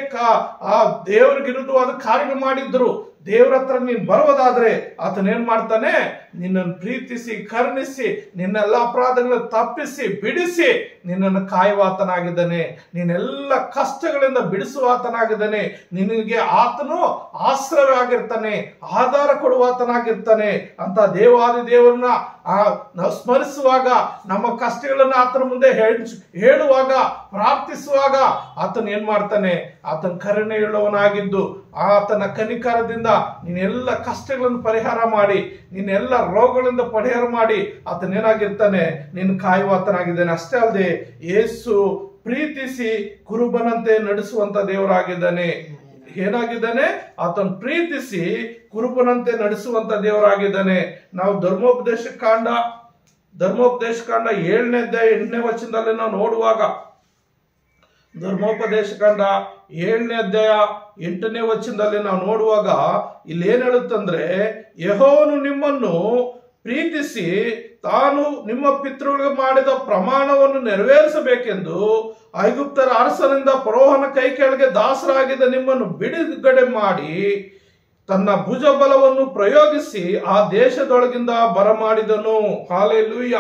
[SPEAKER 1] ಆ ದೇವರಿಗೆ ವಿರುದ್ಧವಾದ ಕಾರ್ಯ ಮಾಡಿದ್ರು ದೇವರ ಹತ್ರ ನೀನು ಬರುವುದಾದ್ರೆ ಆತನೇನ್ ಮಾಡ್ತಾನೆ, ನಿನ್ನನ್ನು ಪ್ರೀತಿಸಿ ಕರುಣಿಸಿ ನಿನ್ನೆಲ್ಲ ಅಪರಾಧಗಳನ್ನು ತಪ್ಪಿಸಿ ಬಿಡಿಸಿ ನಿನ್ನನ್ನು ಕಾಯುವಾತನಾಗಿದ್ದಾನೆ. ನೀನೆಲ್ಲ ಕಷ್ಟಗಳಿಂದ ಬಿಡಿಸುವಾತನಾಗಿದ್ದಾನೆ. ನಿನಗೆ ಆತನು ಆಶ್ರಯವಾಗಿರ್ತಾನೆ, ಆಧಾರ ಕೊಡುವಾತನಾಗಿರ್ತಾನೆ ಅಂತ ದೇವಾದಿ ದೇವರನ್ನ ನಾವು ಸ್ಮರಿಸುವಾಗ, ನಮ್ಮ ಕಷ್ಟಗಳನ್ನ ಆತನ ಮುಂದೆ ಹೇಳುವಾಗ, ಪ್ರಾರ್ಥಿಸುವಾಗ ಆತನ ಏನ್ ಮಾಡ್ತಾನೆ, ಆತನ ಕರುಣೆಯುಳ್ಳವನಾಗಿದ್ದು ಆತನ ಕನಿಕರದಿಂದ ನೀನೆಲ್ಲ ಕಷ್ಟಗಳನ್ನು ಪರಿಹಾರ ಮಾಡಿ, ನಿನ್ನೆಲ್ಲ ರೋಗಗಳಿಂದ ಪರಿಹಾರ ಮಾಡಿ ಆತನೇನಾಗಿರ್ತಾನೆ, ನೀನು ಕಾಯುವಾತನಾಗಿದ್ದಾನೆ. ಅಷ್ಟೇ ಅಲ್ಲದೆ ಯೇಸು ಪ್ರೀತಿಸಿ ಕುರುಬನಂತೆ ನಡೆಸುವಂತ ದೇವರಾಗಿದ್ದಾನೆ. ಏನಾಗಿದ್ದಾನೆ, ಆತನ ಪ್ರೀತಿಸಿ ಕುರುಬನಂತೆ ನಡೆಸುವಂತ ದೇವರಾಗಿದ್ದಾನೆ. ನಾವು ಧರ್ಮೋಪದೇಶ ಕಾಂಡ 7ನೇ ಅಧ್ಯಾಯ 8ನೇ ವಚನದಲ್ಲಿ ನಾವು ನೋಡುವಾಗ, ಧರ್ಮೋಪದೇಶ ಕಾಂಡ 7ನೇ ಅಧ್ಯಾಯ 8ನೇ ವಚನದಲ್ಲಿ ನಾವು ನೋಡುವಾಗ ಇಲ್ಲಿ ಏನ್ ಹೇಳುತ್ತಂದ್ರೆ, ಯೆಹೋವನು ನಿಮ್ಮನ್ನು ಪ್ರೀತಿಸಿ ತಾನು ನಿಮ್ಮ ಪಿತೃಗಳಿಗೆ ಮಾಡಿದ ಪ್ರಮಾಣವನ್ನು ನೆರವೇರಿಸಬೇಕೆಂದು ಐಗುಪ್ತರ ಅರಸನಿಂದ ಫರೋಹನ ಕೈ ಕೆಳಗೆ ದಾಸರಾಗಿದ್ದ ನಿಮ್ಮನ್ನು ಬಿಡುಗಡೆ ಮಾಡಿ ತನ್ನ ಭುಜಬಲವನ್ನು ಪ್ರಯೋಗಿಸಿ ಆ ದೇಶದೊಳಗಿಂದ ಬರಮಾಡಿದನು. ಹಾಲೆಲೂಯ.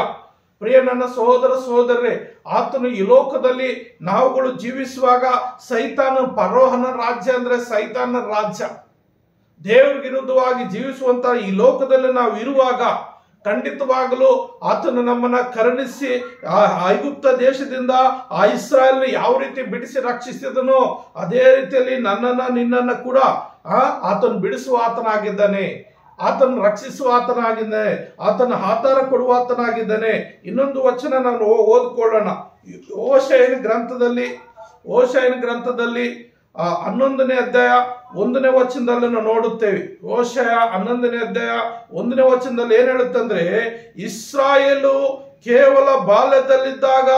[SPEAKER 1] ಪ್ರಿಯ ನನ್ನ ಸಹೋದರ ಸಹೋದರರೇ, ಆತನು ಈ ಲೋಕದಲ್ಲಿ ನಾವುಗಳು ಜೀವಿಸುವಾಗ ಸೈತಾನ ಪರೋಹನ ರಾಜ್ಯ ಅಂದ್ರೆ ಸೈತಾನ ರಾಜ್ಯ, ದೇವರ ವಿರುದ್ಧವಾಗಿ ಜೀವಿಸುವಂತ ಈ ಲೋಕದಲ್ಲಿ ನಾವು ಇರುವಾಗ ಖಂಡಿತವಾಗಲೂ ಆತನು ನಮ್ಮನ್ನ ಕರುಣಿಸಿ ಐಗುಪ್ತ ದೇಶದಿಂದ ಆ ಇಸ್ರಾಯೇಲ್ ಯಾವ ರೀತಿ ಬಿಡಿಸಿ ರಕ್ಷಿಸಿದನೋ ಅದೇ ರೀತಿಯಲ್ಲಿ ನನ್ನನ್ನ ನಿನ್ನನ್ನ ಕೂಡ ಆತನು ಬಿಡಿಸುವ ಆತನಾಗಿದ್ದಾನೆ, ಆತನ ರಕ್ಷಿಸುವ ಆತನಾಗಿದ್ದಾನೆ, ಆತನ ಆಧಾರ ಕೊಡುವ ಆತನಾಗಿದ್ದಾನೆ. ಇನ್ನೊಂದು ವಚನ ನಾನು ಓದ್ಕೊಳ್ಳೋಣ. ಓಶಯನ ಗ್ರಂಥದಲ್ಲಿ 11ನೇ ಅಧ್ಯಾಯ 1ನೇ ವಚನದಲ್ಲಿ ನಾವು ನೋಡುತ್ತೇವೆ. ಓಶಯ 11ನೇ ಅಧ್ಯಾಯ 1ನೇ ವಚನದಲ್ಲಿ ಏನ್ ಹೇಳುತ್ತಂದ್ರೆ, ಇಸ್ರಾಯೇಲು ಕೇವಲ ಬಾಲ್ಯದಲ್ಲಿದ್ದಾಗ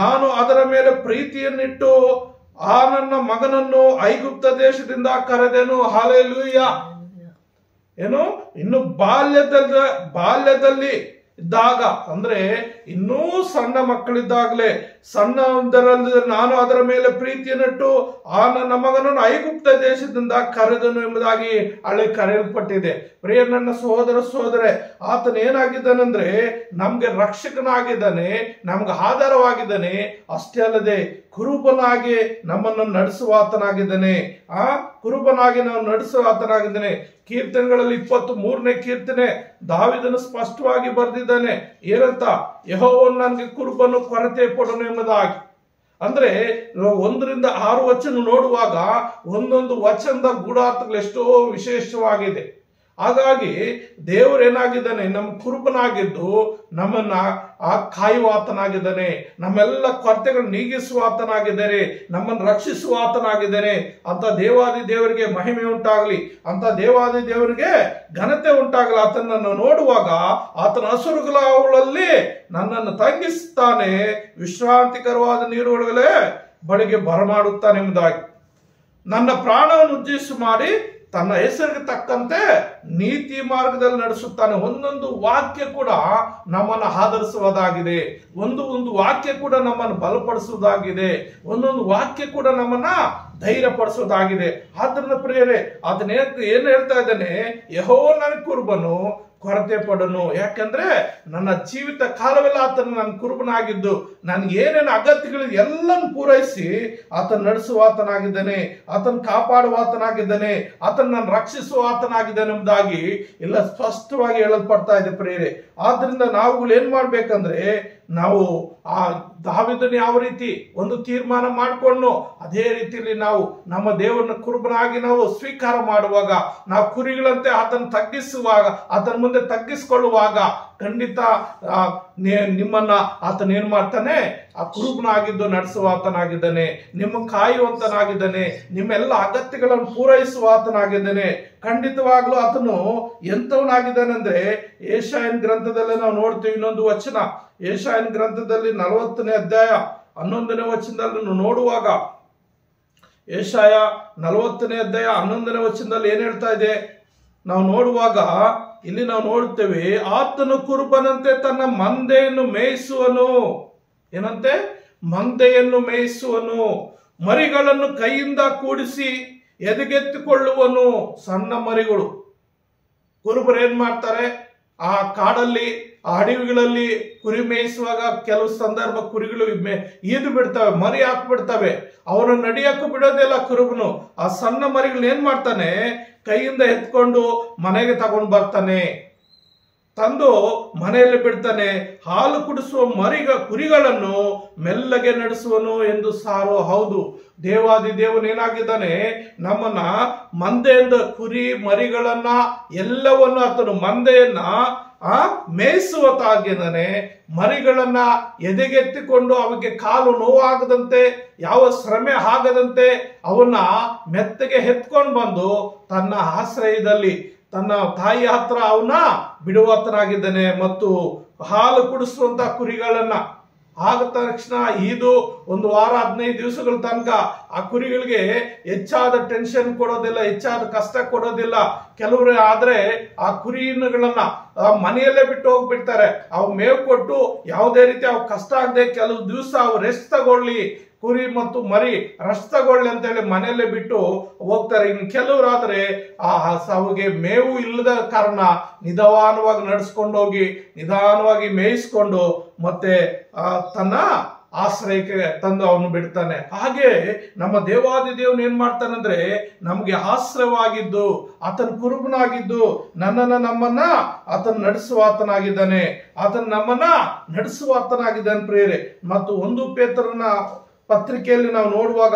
[SPEAKER 1] ನಾನು ಅದರ ಮೇಲೆ ಪ್ರೀತಿಯನ್ನಿಟ್ಟು ಆ ನನ್ನ ಮಗನನ್ನು ಐಗುಪ್ತ ದೇಶದಿಂದ ಕರೆದೆನು. ಹಾಲೆಲೂಯ. ಏನು, ಇನ್ನು ಬಾಲ್ಯದಲ್ಲಿ ಇದ್ದಾಗ ಅಂದ್ರೆ ಇನ್ನೂ ಸಣ್ಣ ಮಕ್ಕಳಿದ್ದಾಗಲೇ ಸಣ್ಣದರಲ್ಲಿ ನಾನು ಅದರ ಮೇಲೆ ಪ್ರೀತಿಯನ್ನಿಟ್ಟು ಆ ನನ್ನ ಮಗನನ್ನು ಐಗುಪ್ತ ದೇಶದಿಂದ ಕರೆದನು ಎಂಬುದಾಗಿ ಅಲ್ಲಿ ಕರೆಯಲ್ಪಟ್ಟಿದೆ. ಪ್ರಿಯ ನನ್ನ ಸಹೋದರ ಸಹೋದರೇ, ಆತನ ಏನಾಗಿದ್ದಾನಂದ್ರೆ ನಮ್ಗೆ ರಕ್ಷಕನಾಗಿದ್ದಾನೆ, ನಮ್ಗೆ ಆಧಾರವಾಗಿದ್ದಾನೆ. ಅಷ್ಟೇ ಅಲ್ಲದೆ ಕುರುಬನಾಗಿ ನಮ್ಮನ್ನು ನಡೆಸುವ ಆತನಾಗಿದ್ದಾನೆ. ಕುರುಬನಾಗಿ ನಾವು ನಡೆಸುವ ಆತನಾಗಿದ್ದಾನೆ. ಕೀರ್ತನೆಗಳಲ್ಲಿ 23ನೇ ಕೀರ್ತನೆ ದಾವೀದನು ಸ್ಪಷ್ಟವಾಗಿ ಬರೆದಿದ್ದಾನೆ. ಏನಂತ? ಯೆಹೋವನು ನನಗೆ ಕುರುಬನು, ಕೊರತೆ ಪಡನು ಎಂಬುದಾಗಿ. ಅಂದ್ರೆ 1ರಿಂದ 6 ವಚನ ನೋಡುವಾಗ ಒಂದೊಂದು ವಚನದ ಗೂಢಾರ್ಥಗಳು ಎಷ್ಟೋ ವಿಶೇಷವಾಗಿದೆ. ಹಾಗಾಗಿ ದೇವರು ಏನಾಗಿದ್ದಾನೆ, ನಮ್ಮ ಕುರುಬನಾಗಿದ್ದು ನಮ್ಮನ್ನ ಕಾಯುವ ಆತನಾಗಿದ್ದಾನೆ, ನಮ್ಮೆಲ್ಲ ಕೊರತೆಗಳು ನೀಗಿಸುವ ಆತನಾಗಿದ್ದಾನೆ, ನಮ್ಮನ್ನು ರಕ್ಷಿಸುವ ಆತನಾಗಿದ್ದಾನೆ. ಅಂತ ದೇವಾದಿ ದೇವರಿಗೆ ಮಹಿಮೆ ಉಂಟಾಗಲಿ, ಅಂತ ದೇವಾದಿ ದೇವರಿಗೆ ಘನತೆ ಉಂಟಾಗಲಿ. ಆತನನ್ನು ನೋಡುವಾಗ ಆತನ ಹಸುರುಗಳಲ್ಲಿ ನನ್ನನ್ನು ತಂಗಿಸುತ್ತಾನೆ, ವಿಶ್ರಾಂತಿಕರವಾದ ನೀರುಗಳೇ ಬಳಿಗೆ ಬರಮಾಡುತ್ತಾನೆ ಎಂಬುದಾಗಿ. ನನ್ನ ಪ್ರಾಣವನ್ನು ಉಜ್ಜೀಸು ಮಾಡಿ ತನ್ನ ಹೆಸರಿಗೆ ತಕ್ಕಂತೆ ನೀತಿ ಮಾರ್ಗದಲ್ಲಿ ನಡೆಸುತ್ತಾನೆ. ಒಂದೊಂದು ವಾಕ್ಯ ಕೂಡ ನಮ್ಮನ್ನು ಆಧರಿಸುವುದಾಗಿದೆ, ಒಂದು ವಾಕ್ಯ ಕೂಡ ನಮ್ಮನ್ನು ಬಲಪಡಿಸುವುದಾಗಿದೆ, ಒಂದೊಂದು ವಾಕ್ಯ ಕೂಡ ನಮ್ಮನ್ನ ಧೈರ್ಯಪಡಿಸುವುದಾಗಿದೆ. ಆದ್ರಿಂದ ಪ್ರಿಯರೇ, ಅದನ್ನ ಏನ್ ಹೇಳ್ತಾ ಇದ್ದಾನೆ, ಯೆಹೋವನು ನನಗೆ ಕುರುಬನು, ಕೊರತೆ ಪಡನು. ಯಾಕಂದ್ರೆ ನನ್ನ ಜೀವಿತ ಕಾಲವೆಲ್ಲ ಆತನ ನನ್ನ ಕುರುಬನಾಗಿದ್ದು ನನ್ಗೆ ಏನೇನು ಅಗತ್ಯಗಳಿದೆ ಎಲ್ಲನ್ನು ಪೂರೈಸಿ ಆತನ ನಡೆಸುವ ಆತನಾಗಿದ್ದಾನೆ, ಆತನ ಕಾಪಾಡುವ ಆತನಾಗಿದ್ದಾನೆ, ಆತನ ನಾನು ರಕ್ಷಿಸುವ ಆತನಾಗಿದ್ದಾನೆ ಎಂಬುದಾಗಿ ಎಲ್ಲ ಸ್ಪಷ್ಟವಾಗಿ ಹೇಳಲ್ಪಡ್ತಾ ಇದೆ ಪ್ರಿಯರೇ. ಆದ್ರಿಂದ ನಾವುಗಳು ಏನ್ ಮಾಡ್ಬೇಕಂದ್ರೆ, ನಾವು ಆ ದಾವೀದನು ಯಾವ ರೀತಿ ಒಂದು ತೀರ್ಮಾನ ಮಾಡಿಕೊಂಡು ಅದೇ ರೀತಿಯಲ್ಲಿ ನಾವು ನಮ್ಮ ದೇವರನ್ನ ಕುರುಬನಾಗಿ ನಾವು ಸ್ವೀಕಾರ ಮಾಡುವಾಗ, ನಾವು ಕುರಿಗಳಂತೆ ಆತನ ತಗ್ಗಿಸುವಾಗ, ಆತನ ಮುಂದೆ ತಗ್ಗಿಸಿಕೊಳ್ಳುವಾಗ ಖಂಡಿತ ನಿಮ್ಮನ್ನ ಆತನ ಏನ್ ಮಾಡ್ತಾನೆ, ಆ ಕುರುಬನಾಗಿದ್ದು ನಡೆಸುವ ಆತನಾಗಿದ್ದಾನೆ, ನಿಮ್ಮ ಕಾಯುವಂತನಾಗಿದ್ದಾನೆ, ನಿಮ್ಮೆಲ್ಲ ಅಗತ್ಯಗಳನ್ನು ಪೂರೈಸುವ ಆತನಾಗಿದ್ದಾನೆ. ಖಂಡಿತವಾಗ್ಲೂ ಆತನು ಎಂತವನಾಗಿದ್ದಾನೆ ಅಂದ್ರೆ, ಯೆಶಾಯನ ಗ್ರಂಥದಲ್ಲಿ ನಾವು ನೋಡ್ತೀವಿ ಇನ್ನೊಂದು ವಚನ. ಯೆಶಾಯನ ಗ್ರಂಥದಲ್ಲಿ 40ನೇ ಅಧ್ಯಾಯ 11ನೇ ವಚನದಲ್ಲಿ ನೋಡುವಾಗ, ಯೆಶಾಯ 40ನೇ ಅಧ್ಯಾಯ 11ನೇ ವಚನದಲ್ಲಿ ಏನ್ ಹೇಳ್ತಾ ಇದೆ ನಾವು ನೋಡುವಾಗ, ಇಲ್ಲಿ ನಾವು ನೋಡುತ್ತೇವೆ, ಆತನು ಕುರುಬನಂತೆ ತನ್ನ ಮಂದೆಯನ್ನು ಮೇಯಿಸುವನು. ಏನಂತೆ? ಮಂದೆಯನ್ನು ಮೇಯಿಸುವನು, ಮರಿಗಳನ್ನು ಕೈಯಿಂದ ಕೂಡಿಸಿ ಎದೆಗೆತ್ತಿಕೊಳ್ಳುವನು. ಸಣ್ಣ ಮರಿಗಳು, ಕುರುಬರು ಏನ್ ಮಾಡ್ತಾರೆ, ಆ ಕಾಡಲ್ಲಿ ಆ ಅಡವಿಗಳಲ್ಲಿ ಕುರಿ ಮೇಯಿಸುವಾಗ ಕೆಲವು ಸಂದರ್ಭ ಕುರಿಗಳು ಈದು ಬಿಡ್ತವೆ, ಮರಿ ಹಾಕ್ಬಿಡ್ತವೆ, ಅವನು ನಡಿಯಕ್ಕೂ ಬಿಡೋದಿಲ್ಲ ಕುರುಬನು. ಆ ಸಣ್ಣ ಮರಿಗಳು ಏನ್ ಮಾಡ್ತಾನೆ, ಕೈಯಿಂದ ಎತ್ಕೊಂಡು ಮನೆಗೆ ತಗೊಂಡು ಬರ್ತಾನೆ, ತಂದು ಮನೆಯಲ್ಲಿ ಬಿಡ್ತಾನೆ. ಹಾಲು ಕುಡಿಸುವ ಕುರಿಗಳನ್ನು ಮೆಲ್ಲಗೆ ನಡೆಸುವನು ಎಂದು ಸಾರು. ಹೌದು, ದೇವಾದಿ ದೇವನು ಏನಾಗಿದ್ದಾನೆ, ನಮ್ಮನ್ನ ಮಂದೆಯಿಂದ ಕುರಿ ಮರಿಗಳನ್ನ ಎಲ್ಲವನ್ನು ಆತನು ಮಂದೆಯನ್ನ ಮೇಯಿಸುವತಾಗಿದ್ದಾನೆ. ಮರಿಗಳನ್ನ ಎದೆಗೆತ್ತಿಕೊಂಡು ಅವಕ್ಕೆ ಕಾಲು ನೋವಾಗದಂತೆ, ಯಾವ ಶ್ರಮೆ ಆಗದಂತೆ ಅವನ್ನ ಮೆತ್ತಗೆ ಎತ್ಕೊಂಡು ಬಂದು ತನ್ನ ಆಶ್ರಯದಲ್ಲಿ ತನ್ನ ತಾಯಿ ಹತ್ರ ಅವನ್ನ ಬಿಡುವತನಾಗಿದ್ದಾನೆ. ಮತ್ತು ಹಾಲು ಕುಡಿಸುವಂತ ಕುರಿಗಳನ್ನ ಆಗ ತಕ್ಷಣ ಇದು 1 ವಾರ 15 ದಿವಸಗಳ ತನಕ ಆ ಕುರಿಗಳಿಗೆ ಹೆಚ್ಚಾದ ಟೆನ್ಷನ್ ಕೊಡೋದಿಲ್ಲ, ಹೆಚ್ಚಾದ ಕಷ್ಟ ಕೊಡೋದಿಲ್ಲ. ಕೆಲವರು ಆದ್ರೆ ಆ ಕುರಿಗಳನ್ನ ಮನೆಯಲ್ಲೇ ಬಿಟ್ಟು ಹೋಗ್ಬಿಡ್ತಾರೆ. ಅವು ಮೇವು ಕೊಟ್ಟು ಯಾವುದೇ ರೀತಿ ಅವು ಕಷ್ಟ ಆಗದೆ ಕೆಲವು ದಿವಸ ಅವು ರೆಸ್ಟ್ ತಗೊಳ್ಳಿ, ಕುರಿ ಮತ್ತು ಮರಿ ರೆಸ್ಟ್ ತಗೊಳ್ಳಿ ಅಂತ ಹೇಳಿ ಮನೆಯಲ್ಲೇ ಬಿಟ್ಟು ಹೋಗ್ತಾರೆ. ಇನ್ನು ಕೆಲವರಾದ್ರೆ ಆ ಅವುಗೆ ಮೇವು ಇಲ್ಲದ ಕಾರಣ ನಿಧಾನವಾಗಿ ನಡೆಸ್ಕೊಂಡು ಹೋಗಿ ನಿಧಾನವಾಗಿ ಮೇಯಿಸ್ಕೊಂಡು ಮತ್ತೆ ತನ್ನ ಆಶ್ರಯಕ್ಕೆ ತಂದು ಅವನು ಬಿಡ್ತಾನೆ. ಹಾಗೆ ನಮ್ಮ ದೇವಾದಿ ದೇವನು ಏನ್ ಮಾಡ್ತಾನಂದ್ರೆ ನಮ್ಗೆ ಆಶ್ರಯವಾಗಿದ್ದು ಆತನ ಕುರುಬನಾಗಿದ್ದು ನಮ್ಮನ್ನ ಆತನ ನಡೆಸುವಾತನಾಗಿದ್ದಾನೆ, ನಮ್ಮನ್ನ ನಡೆಸುವಾತನಾಗಿದ್ದಾನೆ ಪ್ರಿಯರೇ. ಮತ್ತು 1 ಪೇತ್ರನ ಪತ್ರಿಕೆಯಲ್ಲಿ ನಾವು ನೋಡುವಾಗ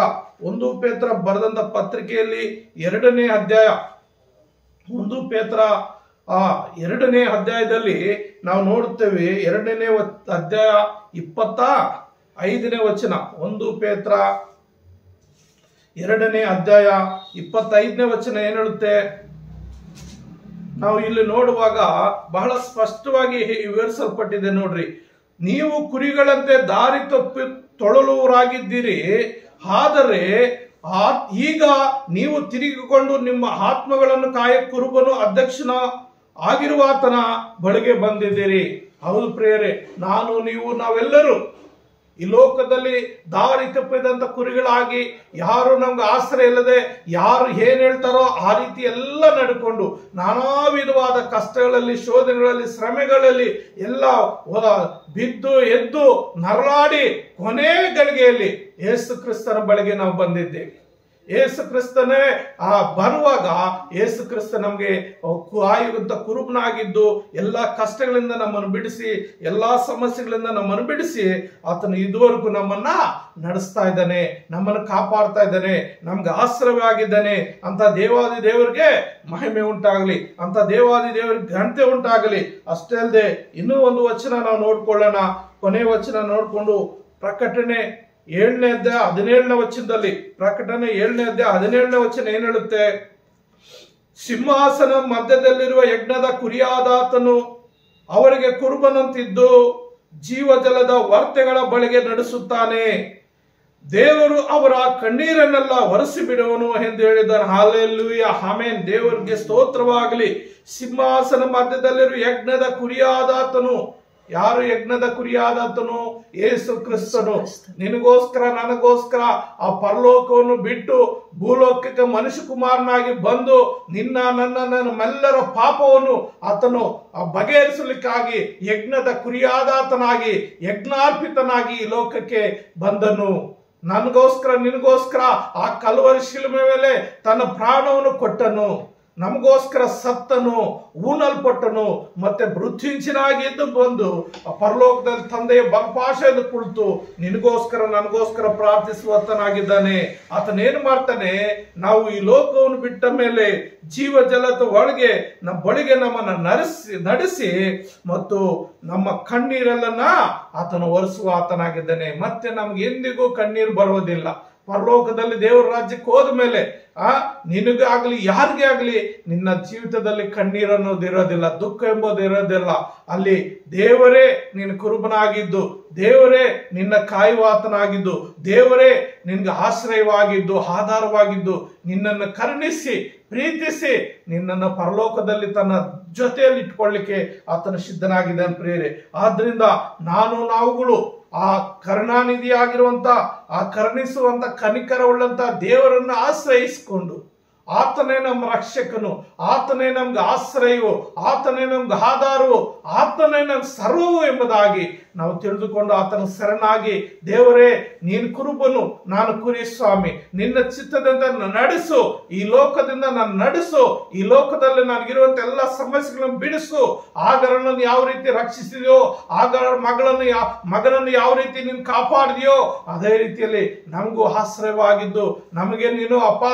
[SPEAKER 1] 1 ಪೇತ್ರ ಬರೆದಂತ ಪತ್ರಿಕೆಯಲ್ಲಿ 2ನೇ ಅಧ್ಯಾಯ 1 ಪೇತ್ರ 2ನೇ ಅಧ್ಯಾಯದಲ್ಲಿ ನಾವು ನೋಡುತ್ತೇವೆ. 2ನೇ ಅಧ್ಯಾಯ 25ನೇ ವಚನ. 1 ಪೇತ್ರ 2ನೇ ಅಧ್ಯಾಯ 25ನೇ ವಚನ ಏನ್ ಹೇಳುತ್ತೆ? ನಾವು ಇಲ್ಲಿ ನೋಡುವಾಗ ಬಹಳ ಸ್ಪಷ್ಟವಾಗಿ ವಿವರಿಸಲ್ಪಟ್ಟಿದೆ ನೋಡ್ರಿ. ನೀವು ಕುರಿಗಳಂತೆ ದಾರಿ ತಪ್ಪಿ ತೊಳಲುವರಾಗಿದ್ದೀರಿ, ಆದರೆ ಈಗ ನೀವು ತಿರುಗಿಕೊಂಡು ನಿಮ್ಮ ಆತ್ಮಗಳನ್ನು ಕಾಯ ಕುರುಬನು ಅಧ್ಯಕ್ಷನ ಆಗಿರುವ ಆತನ ಬಳಿಗೆ ಬಂದಿದ್ದೀರಿ. ಹೌದು ಪ್ರಿಯರೇ, ನಾನು ನೀವು ನಾವೆಲ್ಲರೂ ಈ ಲೋಕದಲ್ಲಿ ದಾರಿ ತಪ್ಪಿದಂತ ಕುರಿಗಳಾಗಿ ಯಾರು ನಮ್ಗೆ ಆಶ್ರಯ ಇಲ್ಲದೆ ಯಾರು ಏನ್ ಹೇಳ್ತಾರೋ ಆ ರೀತಿ ಎಲ್ಲ ನಡ್ಕೊಂಡು ನಾನಾ ವಿಧವಾದ ಕಷ್ಟಗಳಲ್ಲಿ, ಶೋಧನೆಗಳಲ್ಲಿ, ಶ್ರಮೆಗಳಲ್ಲಿ ಎಲ್ಲ ಬಿದ್ದು ಎದ್ದು ನರಳಾಡಿ ಕೊನೆ ಗಳಿಗೆಯಲ್ಲಿ ಯೇಸು ಕ್ರಿಸ್ತನ ಬಳಿಗೆ ನಾವು ಬಂದಿದ್ದೇವೆ. ಯೇಸು ಕ್ರಿಸ್ತನೇ ಬರುವಾಗ ಯೇಸು ಕ್ರಿಸ್ತ ನಮ್ಗೆ ಕಾಯುವಂತ ಕುರುಬನಾಗಿದ್ದು ಎಲ್ಲಾ ಕಷ್ಟಗಳಿಂದ ನಮ್ಮನ್ನು ಬಿಡಿಸಿ, ಎಲ್ಲಾ ಸಮಸ್ಯೆಗಳಿಂದ ನಮ್ಮನ್ನು ಬಿಡಿಸಿ ಆತನು ಇದುವರೆಗೂ ನಮ್ಮನ್ನ ನಡೆಸ್ತಾ ಇದ್ದಾನೆ, ನಮ್ಮನ್ನು ಕಾಪಾಡ್ತಾ ಇದ್ದಾನೆ, ನಮ್ಗೆ ಆಶ್ರಯವಾಗಿದ್ದಾನೆ ಅಂತ ದೇವಾದಿ ದೇವರಿಗೆ ಮಹಿಮೆ ಉಂಟಾಗಲಿ, ಅಂತ ದೇವಾದಿ ದೇವರಿಗೆ ಘನತೆ ಉಂಟಾಗಲಿ. ಅಷ್ಟೇ ಅಲ್ಲದೆ ಇನ್ನೂ ಒಂದು ವಚನ ನಾವು ನೋಡ್ಕೊಳ್ಳೋಣ. ಕೊನೆ ವಚನ ನೋಡ್ಕೊಂಡು ಪ್ರಕಟಣೆ 7ನೇ ಅಧ್ಯಾಯ 17ನೇ ವಚನದಲ್ಲಿ, ಪ್ರಕಟಣೆ 7ನೇ ಅಧ್ಯಾಯ 17ನೇ ವಚನ ಏನ್ ಹೇಳುತ್ತೆ? ಸಿಂಹಾಸನ ಮಧ್ಯದಲ್ಲಿರುವ ಯಜ್ಞದ ಕುರಿಯಾದಾತನು ಅವರಿಗೆ ಕುರುಬನಂತಿದ್ದು ಜೀವಜಲದ ವರ್ತೆಗಳ ಬಳಿಗೆ ನಡೆಸುತ್ತಾನೆ. ದೇವರು ಅವರ ಕಣ್ಣೀರನ್ನೆಲ್ಲ ಒರೆಸಿ ಬಿಡುವನು ಎಂದು ಹೇಳಿದ್ದಾನೆ. Hallelujah, amen. ದೇವರಿಗೆ ಸ್ತೋತ್ರವಾಗಲಿ. ಸಿಂಹಾಸನ ಮಧ್ಯದಲ್ಲಿರುವ ಯಜ್ಞದ ಕುರಿಯಾದಾತನು, ಯಾರು ಯಜ್ಞದ ಕುರಿಯಾದಾತನು? ಯೇಸು ಕ್ರಿಸ್ತನು. ನಿನಗೋಸ್ಕರ ನನಗೋಸ್ಕರ ಆ ಪರಲೋಕವನ್ನು ಬಿಟ್ಟು ಭೂಲೋಕಕ್ಕೆ ಮನುಷ್ಯ ಕುಮಾರನಾಗಿ ಬಂದು ನಮ್ಮೆಲ್ಲರ ಪಾಪವನ್ನು ಆತನು ಬಗೆಹರಿಸಲಿಕ್ಕಾಗಿ ಯಜ್ಞದ ಕುರಿಯಾದಾತನಾಗಿ ಯಜ್ಞಾರ್ಪಿತನಾಗಿ ಈ ಲೋಕಕ್ಕೆ ಬಂದನು. ನನಗೋಸ್ಕರ ನಿನಗೋಸ್ಕರ ಆ ಕಲ್ವರಿ ಶಿಲುಬೆ ಮೇಲೆ ತನ್ನ ಪ್ರಾಣವನ್ನು ಕೊಟ್ಟನು. ನಮಗೋಸ್ಕರ ಸತ್ತನು, ಊನಲ್ಪಟ್ಟನು, ಮತ್ತೆ ಮೃತ್ಯುಂಜಯನಾಗಿ ಎದ್ದು ಬಂದು ಪರಲೋಕದಲ್ಲಿ ತಂದೆಯ ಬಲಪಾಶೆಯಲ್ಲಿ ಕುಳಿತು ನಿನಗೋಸ್ಕರ ನನಗೋಸ್ಕರ ಪ್ರಾರ್ಥಿಸುವತನಾಗಿದ್ದಾನೆ. ಆತನೇನು ಮಾಡ್ತಾನೆ? ನಾವು ಈ ಲೋಕವನ್ನು ಬಿಟ್ಟ ಮೇಲೆ ಜೀವ ಜಲದ ಒಳಗೆ ಬಳಿಗೆ ನಮ್ಮನ್ನ ನಡೆಸಿ ಮತ್ತು ನಮ್ಮ ಕಣ್ಣೀರೆಲ್ಲನ ಆತನು ಒರೆಸುವ ಆತನಾಗಿದ್ದಾನೆ. ಮತ್ತೆ ನಮ್ಗೆ ಎಂದಿಗೂ ಕಣ್ಣೀರು ಬರುವುದಿಲ್ಲ. ಪರಲೋಕದಲ್ಲಿ ದೇವರ ರಾಜ್ಯಕ್ಕೆ ಹೋದ ಮೇಲೆ ನಿನಗಾಗ್ಲಿ ಯಾರಿಗೇ ಆಗ್ಲಿ ನಿನ್ನ ಜೀವಿತದಲ್ಲಿ ಕಣ್ಣೀರು ಅನ್ನೋದು ಇರೋದಿಲ್ಲ, ದುಃಖ ಎಂಬುದು ಇರೋದಿಲ್ಲ. ಅಲ್ಲಿ ದೇವರೇ ನಿನ್ನ ಕುರುಬನಾಗಿದ್ದು, ದೇವರೇ ನಿನ್ನ ಕಾಯುವಾತನಾಗಿದ್ದು, ದೇವರೇ ನಿನ್ಗೆ ಆಶ್ರಯವಾಗಿದ್ದು, ಆಧಾರವಾಗಿದ್ದು, ನಿನ್ನನ್ನು ಕರುಣಿಸಿ ಪ್ರೀತಿಸಿ ನಿನ್ನನ್ನು ಪರಲೋಕದಲ್ಲಿ ತನ್ನ ಜೊತೆಯಲ್ಲಿ ಇಟ್ಕೊಳ್ಳಿಕ್ಕೆ ಆತನ ಸಿದ್ಧನಾಗಿದ್ದಾನೆ ಪ್ರಿಯರೇ. ಆದ್ರಿಂದ ನಾವುಗಳು ಆ ಕರುಣಾನಿಧಿಯಾಗಿರುವಂತ ಆ ಕರುಣಿಸುವಂತ ಕನಿಕರ ಉಳ್ಳಂತ ದೇವರನ್ನು ಆಶ್ರಯಿಸಿಕೊಂಡು ಆತನೇ ನಮ್ಮ ರಕ್ಷಕನು, ಆತನೇ ನಮ್ಗೆ ಆಶ್ರಯವು, ಆತನೇ ನಮ್ಗೆ ಆಧಾರವು, ಆತನೇ ನಮ್ ಸರ್ವವು ಎಂಬುದಾಗಿ ನಾವು ತಿಳಿದುಕೊಂಡು ಆತನ ಶರಣಾಗಿ, ದೇವರೇ ನೀನು ಕುರುಬನು, ನಾನು ಕುರಿ ಸ್ವಾಮಿ, ನಿನ್ನ ಚಿತ್ತದಿಂದ ನಡೆಸು, ಈ ಲೋಕದಿಂದ ನಾನು ನಡೆಸು, ಈ ಲೋಕದಲ್ಲಿ ನನಗಿರುವಂತ ಎಲ್ಲ ಸಮಸ್ಯೆಗಳನ್ನು ಬಿಡಿಸು, ಆಗರನ್ನು ಯಾವ ರೀತಿ ರಕ್ಷಿಸಿದೆಯೋ, ಆಗರ ಮಗನನ್ನು ಯಾವ ರೀತಿ ನೀನು ಕಾಪಾಡಿದೆಯೋ ಅದೇ ರೀತಿಯಲ್ಲಿ ನಮಗೂ ಆಶ್ರಯವಾಗಿದ್ದು ನಮಗೆ ನೀನು ಅಪ್ಪ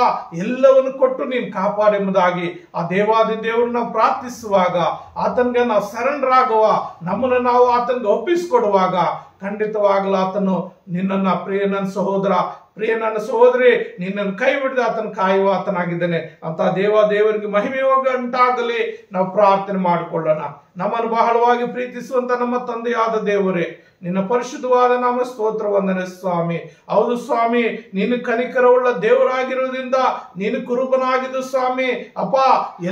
[SPEAKER 1] ಎಲ್ಲವನ್ನು ಕೊಟ್ಟು ನೀನು ಕಾಪಾಡೆಂಬುದಾಗಿ ಆ ದೇವಾದಿ ದೇವರನ್ನ ಪ್ರಾರ್ಥಿಸುವಾಗ, ಆತನಿಗೆ ನಾವು ಶರಣರಾಗುವ, ನಮ್ಮನ್ನು ನಾವು ಆತನಿಗೆ ಒಪ್ಪಿಸಿಕೊಡುವಾಗ ಖಂಡಿತವಾಗಲೂ ಆತನು ನಿನ್ನನ್ನ ಪ್ರಿಯ ನನ್ನ ಸಹೋದರ, ಪ್ರಿಯ ನನ್ನ ಸಹೋದರಿ, ನಿನ್ನನ್ನು ಕೈ ಬಿಡದೆ ಆತನ ಕಾಯುವ ಆತನಾಗಿದ್ದಾನೆ ಅಂತ ದೇವರಿಗೆ ಮಹಿಮೆ ಉಂಟಾಗಲಿ. ನಾವು ಪ್ರಾರ್ಥನೆ ಮಾಡಿಕೊಳ್ಳೋಣ. ನಮ್ಮನ್ನು ಬಹಳವಾಗಿ ಪ್ರೀತಿಸುವಂತ ನಮ್ಮ ತಂದೆಯಾದ ದೇವರೇ, ನಿನ್ನ ಪರಿಶುದ್ಧವಾದ ನಾಮ ಸ್ತೋತ್ರ ವಂದನೆ ಸ್ವಾಮಿ. ಹೌದು ಸ್ವಾಮಿ, ನೀನು ಕನಿಕರವುಳ್ಳ ದೇವರಾಗಿರುವುದರಿಂದ ನೀನು ಕುರುಬನಾಗಿದ್ದು ಸ್ವಾಮಿ ಅಪ್ಪ,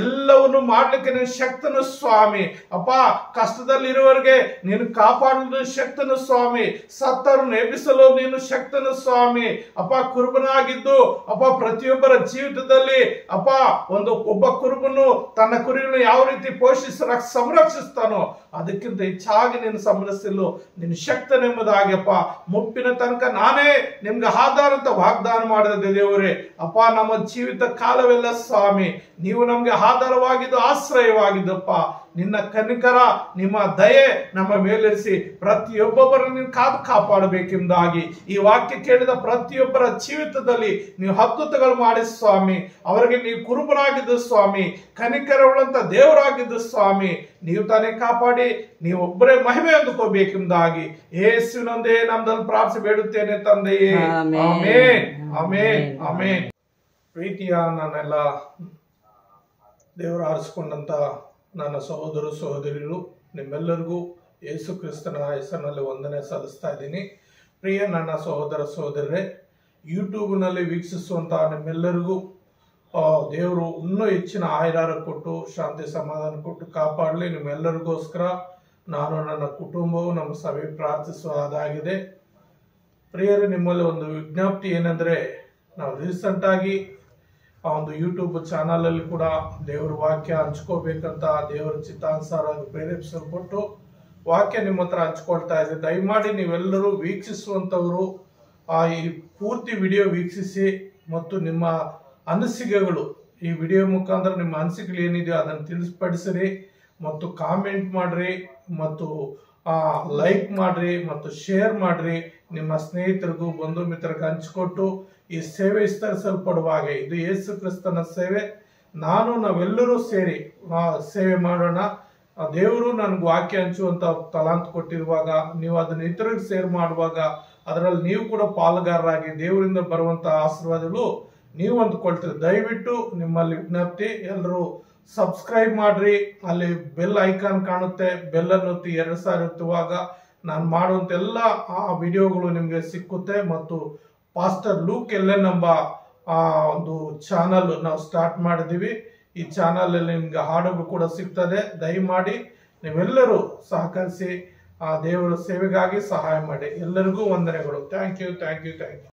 [SPEAKER 1] ಎಲ್ಲವನ್ನು ಮಾಡ್ಲಿಕ್ಕೆ ನೀನು ಶಕ್ತನು ಸ್ವಾಮಿ ಅಪ್ಪ. ಕಷ್ಟದಲ್ಲಿರುವವರಿಗೆ ನೀನು ಕಾಪಾಡಲು ಶಕ್ತನು ಸ್ವಾಮಿ. ಸತ್ತರನ್ನು ಎಬ್ಬಿಸಲು ನೀನು ಶಕ್ತನು ಸ್ವಾಮಿ ಅಪ್ಪ. ಕುರುಬನಾಗಿದ್ದು ಅಪ್ಪ ಪ್ರತಿಯೊಬ್ಬರ ಜೀವಿತದಲ್ಲಿ ಅಪ್ಪ ಒಬ್ಬ ಕುರುಬನು ತನ್ನ ಕುರಿಗಳನ್ನು ಯಾವ ರೀತಿ ಸಂರಕ್ಷಿಸ್ತಾನೋ ಅದಕ್ಕಿಂತ ಹೆಚ್ಚಾಗಿ ನೀನು ಸಂರಕ್ಷಿಸಲು ನೀನು ಶಕ್ತನೆಂಬುದಾಗಪ್ಪ. ಮುಪ್ಪಿನ ತನಕ ನಾನೇ ನಿಮ್ಗೆ ಆಧಾರ ಅಂತ ವಾಗ್ದಾನ ಮಾಡಿದ ದೇವರೇ ಅಪ್ಪ. ನಮ್ಮ ಜೀವಿತ ಕಾಲವೆಲ್ಲ ಸ್ವಾಮಿ ನೀವು ನಮ್ಗೆ ಆಧಾರವಾಗಿದ್ದು ಆಶ್ರಯವಾಗಿದ್ದಪ್ಪ. ನಿನ್ನ ಕನಿಕರ ನಿಮ್ಮ ದಯೆ ನಮ್ಮ ಮೇಲಿರಿಸಿ ಪ್ರತಿಯೊಬ್ಬೊಬ್ಬರನ್ನು ನೀನು ಕಾಪಾಡಬೇಕೆಂಬುದಾಗಿ ಈ ವಾಕ್ಯ ಕೇಳಿದ ಪ್ರತಿಯೊಬ್ಬರ ಜೀವಿತದಲ್ಲಿ ನೀವು ಅದ್ಭುತಗಳು ಮಾಡಿ ಸ್ವಾಮಿ. ಅವರಿಗೆ ನೀವು ಕುರುಬನಾಗಿದ್ದು ಸ್ವಾಮಿ, ಕನಿಕರವುಳ್ಳಂತ ದೇವರಾಗಿದ್ದು ಸ್ವಾಮಿ. ನೀವು ತಾನೇ ಕಾಪಾಡಿ ನೀವು ಒಬ್ಬರೇ ಮಹಿಮೆ ಅಂದುಕೋಬೇಕೆಂಬುದಾಗಿ ಯೇಸುವಿನೊಂದೇ ನಮ್ದಲ್ಲಿ ಪ್ರಾರ್ಥನೆ ಬೇಡುತ್ತೇನೆ ತಂದೆಯೇ. ಆಮೇನ್, ಆಮೇನ್, ಆಮೇನ್. ಪ್ರೀತಿಯ ನನ್ನೆಲ್ಲ ದೇವರು ಆರಿಸಿಕೊಂಡಂತ ನನ್ನ ಸಹೋದರ ಸಹೋದರಿಯರು, ನಿಮ್ಮೆಲ್ಲರಿಗೂ ಯೇಸು ಕ್ರಿಸ್ತನ ಹೆಸರಿನಲ್ಲಿ ವಂದನೆ ಸಲ್ಲಿಸ್ತಾ ಇದ್ದೀನಿ. ಪ್ರಿಯ ನನ್ನ ಸಹೋದರ ಸಹೋದರರೇ, ಯೂಟ್ಯೂಬ್ನಲ್ಲಿ ವೀಕ್ಷಿಸುವಂತಹ ನಿಮ್ಮೆಲ್ಲರಿಗೂ ದೇವರು ಇನ್ನೂ ಹೆಚ್ಚಿನ ಆಯುರಾರ ಕೊಟ್ಟು ಶಾಂತಿ ಸಮಾಧಾನ ಕೊಟ್ಟು ಕಾಪಾಡಲಿ. ನಿಮ್ಮೆಲ್ಲರಿಗೋಸ್ಕರ ನಾನು ನನ್ನ ಕುಟುಂಬವು ನಮ್ಮ ಸಭೆ ಪ್ರಾರ್ಥಿಸುವುದಾಗಿದೆ. ಪ್ರಿಯರೇ, ನಿಮ್ಮಲ್ಲಿ ಒಂದು ವಿಜ್ಞಪ್ತಿ ಏನಂದ್ರೆ, ನಾವು ರೀಸೆಂಟ್ ಆಗಿ ಆ ಒಂದು ಯೂಟ್ಯೂಬ್ ಚಾನಲ್ ಅಲ್ಲಿ ಕೂಡ ದೇವರ ವಾಕ್ಯ ಹಂಚ್ಕೋಬೇಕಂತ ದೇವರ ಚಿತ್ತಾನುಸಾರ ಪ್ರೇರೇಪಿಸಲ್ಪಟ್ಟು ವಾಕ್ಯ ನಿಮ್ಮ ಹತ್ರ ಹಂಚ್ಕೊಳ್ತಾ ಇದೆ. ದಯಮಾಡಿ ನೀವೆಲ್ಲರೂ ವೀಕ್ಷಿಸುವಂತವರು ಈ ಪೂರ್ತಿ ವಿಡಿಯೋ ವೀಕ್ಷಿಸಿ ಮತ್ತು ನಿಮ್ಮ ಅನಿಸಿಕೆಗಳು ಈ ವಿಡಿಯೋ ಮುಖಾಂತರ ನಿಮ್ಮ ಅನಿಸಿಕೆಗಳು ಏನಿದೆಯೋ ಅದನ್ನು ತಿಳಿಸ್ಪಡಿಸಿರಿ ಮತ್ತು ಕಾಮೆಂಟ್ ಮಾಡ್ರಿ ಮತ್ತು ಲೈಕ್ ಮಾಡ್ರಿ ಮತ್ತು ಶೇರ್ ಮಾಡ್ರಿ. ನಿಮ್ಮ ಸ್ನೇಹಿತರಿಗೂ ಬಂಧು ಮಿತ್ರರಿಗೆ ಹಂಚಿಕೊಟ್ಟು ಈ ಸೇವೆ ವಿಸ್ತರಿಸಲ್ಪಡುವಾಗ ಇದು ಯೇಸು ಕ್ರಿಸ್ತನ ಸೇವೆ. ನಾವೆಲ್ಲರೂ ಸೇರಿ ಸೇವೆ ಮಾಡೋಣ. ದೇವರು ನನ್ಗೆ ವಾಕ್ಯ ಹಂಚುವಂತ ತಲಾಂತ ಕೊಟ್ಟಿರುವಾಗ ನೀವು ಅದನ್ನ ಇತರಿಗೆ ಶೇರ್ ಮಾಡುವಾಗ ಅದರಲ್ಲಿ ನೀವು ಕೂಡ ಪಾಲುಗಾರರಾಗಿ ದೇವರಿಂದ ಬರುವಂತ ಆಶೀರ್ವಾದಗಳು ನೀವು ಅಂದ್ಕೊಳ್ತೀರಿ. ದಯವಿಟ್ಟು ನಿಮ್ಮಲ್ಲಿ ವಿಜ್ಞಪ್ತಿ, ಎಲ್ಲರೂ ಸಬ್ಸ್ಕ್ರೈಬ್ ಮಾಡ್ರಿ. ಅಲ್ಲಿ ಬೆಲ್ ಐಕಾನ್ ಕಾಣುತ್ತೆ, ಬೆಲ್ ಅನ್ನು ಒತ್ತಿ 2 ಸಾರಿ ಒತ್ತುವಾಗ ನಾನು ಮಾಡುವಂತ ಎಲ್ಲ ಆ ವಿಡಿಯೋಗಳು ನಿಮ್ಗೆ ಸಿಕ್ಕುತ್ತೆ. ಮತ್ತು ಪಾಸ್ಟರ್ ಲೂಕ್ ಎಲ್ಎನ್ ಎಂಬ ಒಂದು ಚಾನಲ್ ನಾವು ಸ್ಟಾರ್ಟ್ ಮಾಡಿದೀವಿ. ಈ ಚಾನಲ್ ಅಲ್ಲಿ ನಿಮ್ಗೆ ಹಾಡುಗಳು ಕೂಡ ಸಿಗ್ತದೆ. ದಯಮಾಡಿ ನೀವೆಲ್ಲರೂ ಸಹಕರಿಸಿ ಆ ದೇವರ ಸೇವೆಗಾಗಿ ಸಹಾಯ ಮಾಡಿ. ಎಲ್ಲರಿಗೂ ವಂದನೆಗಳು. Thank you, thank you, thank you.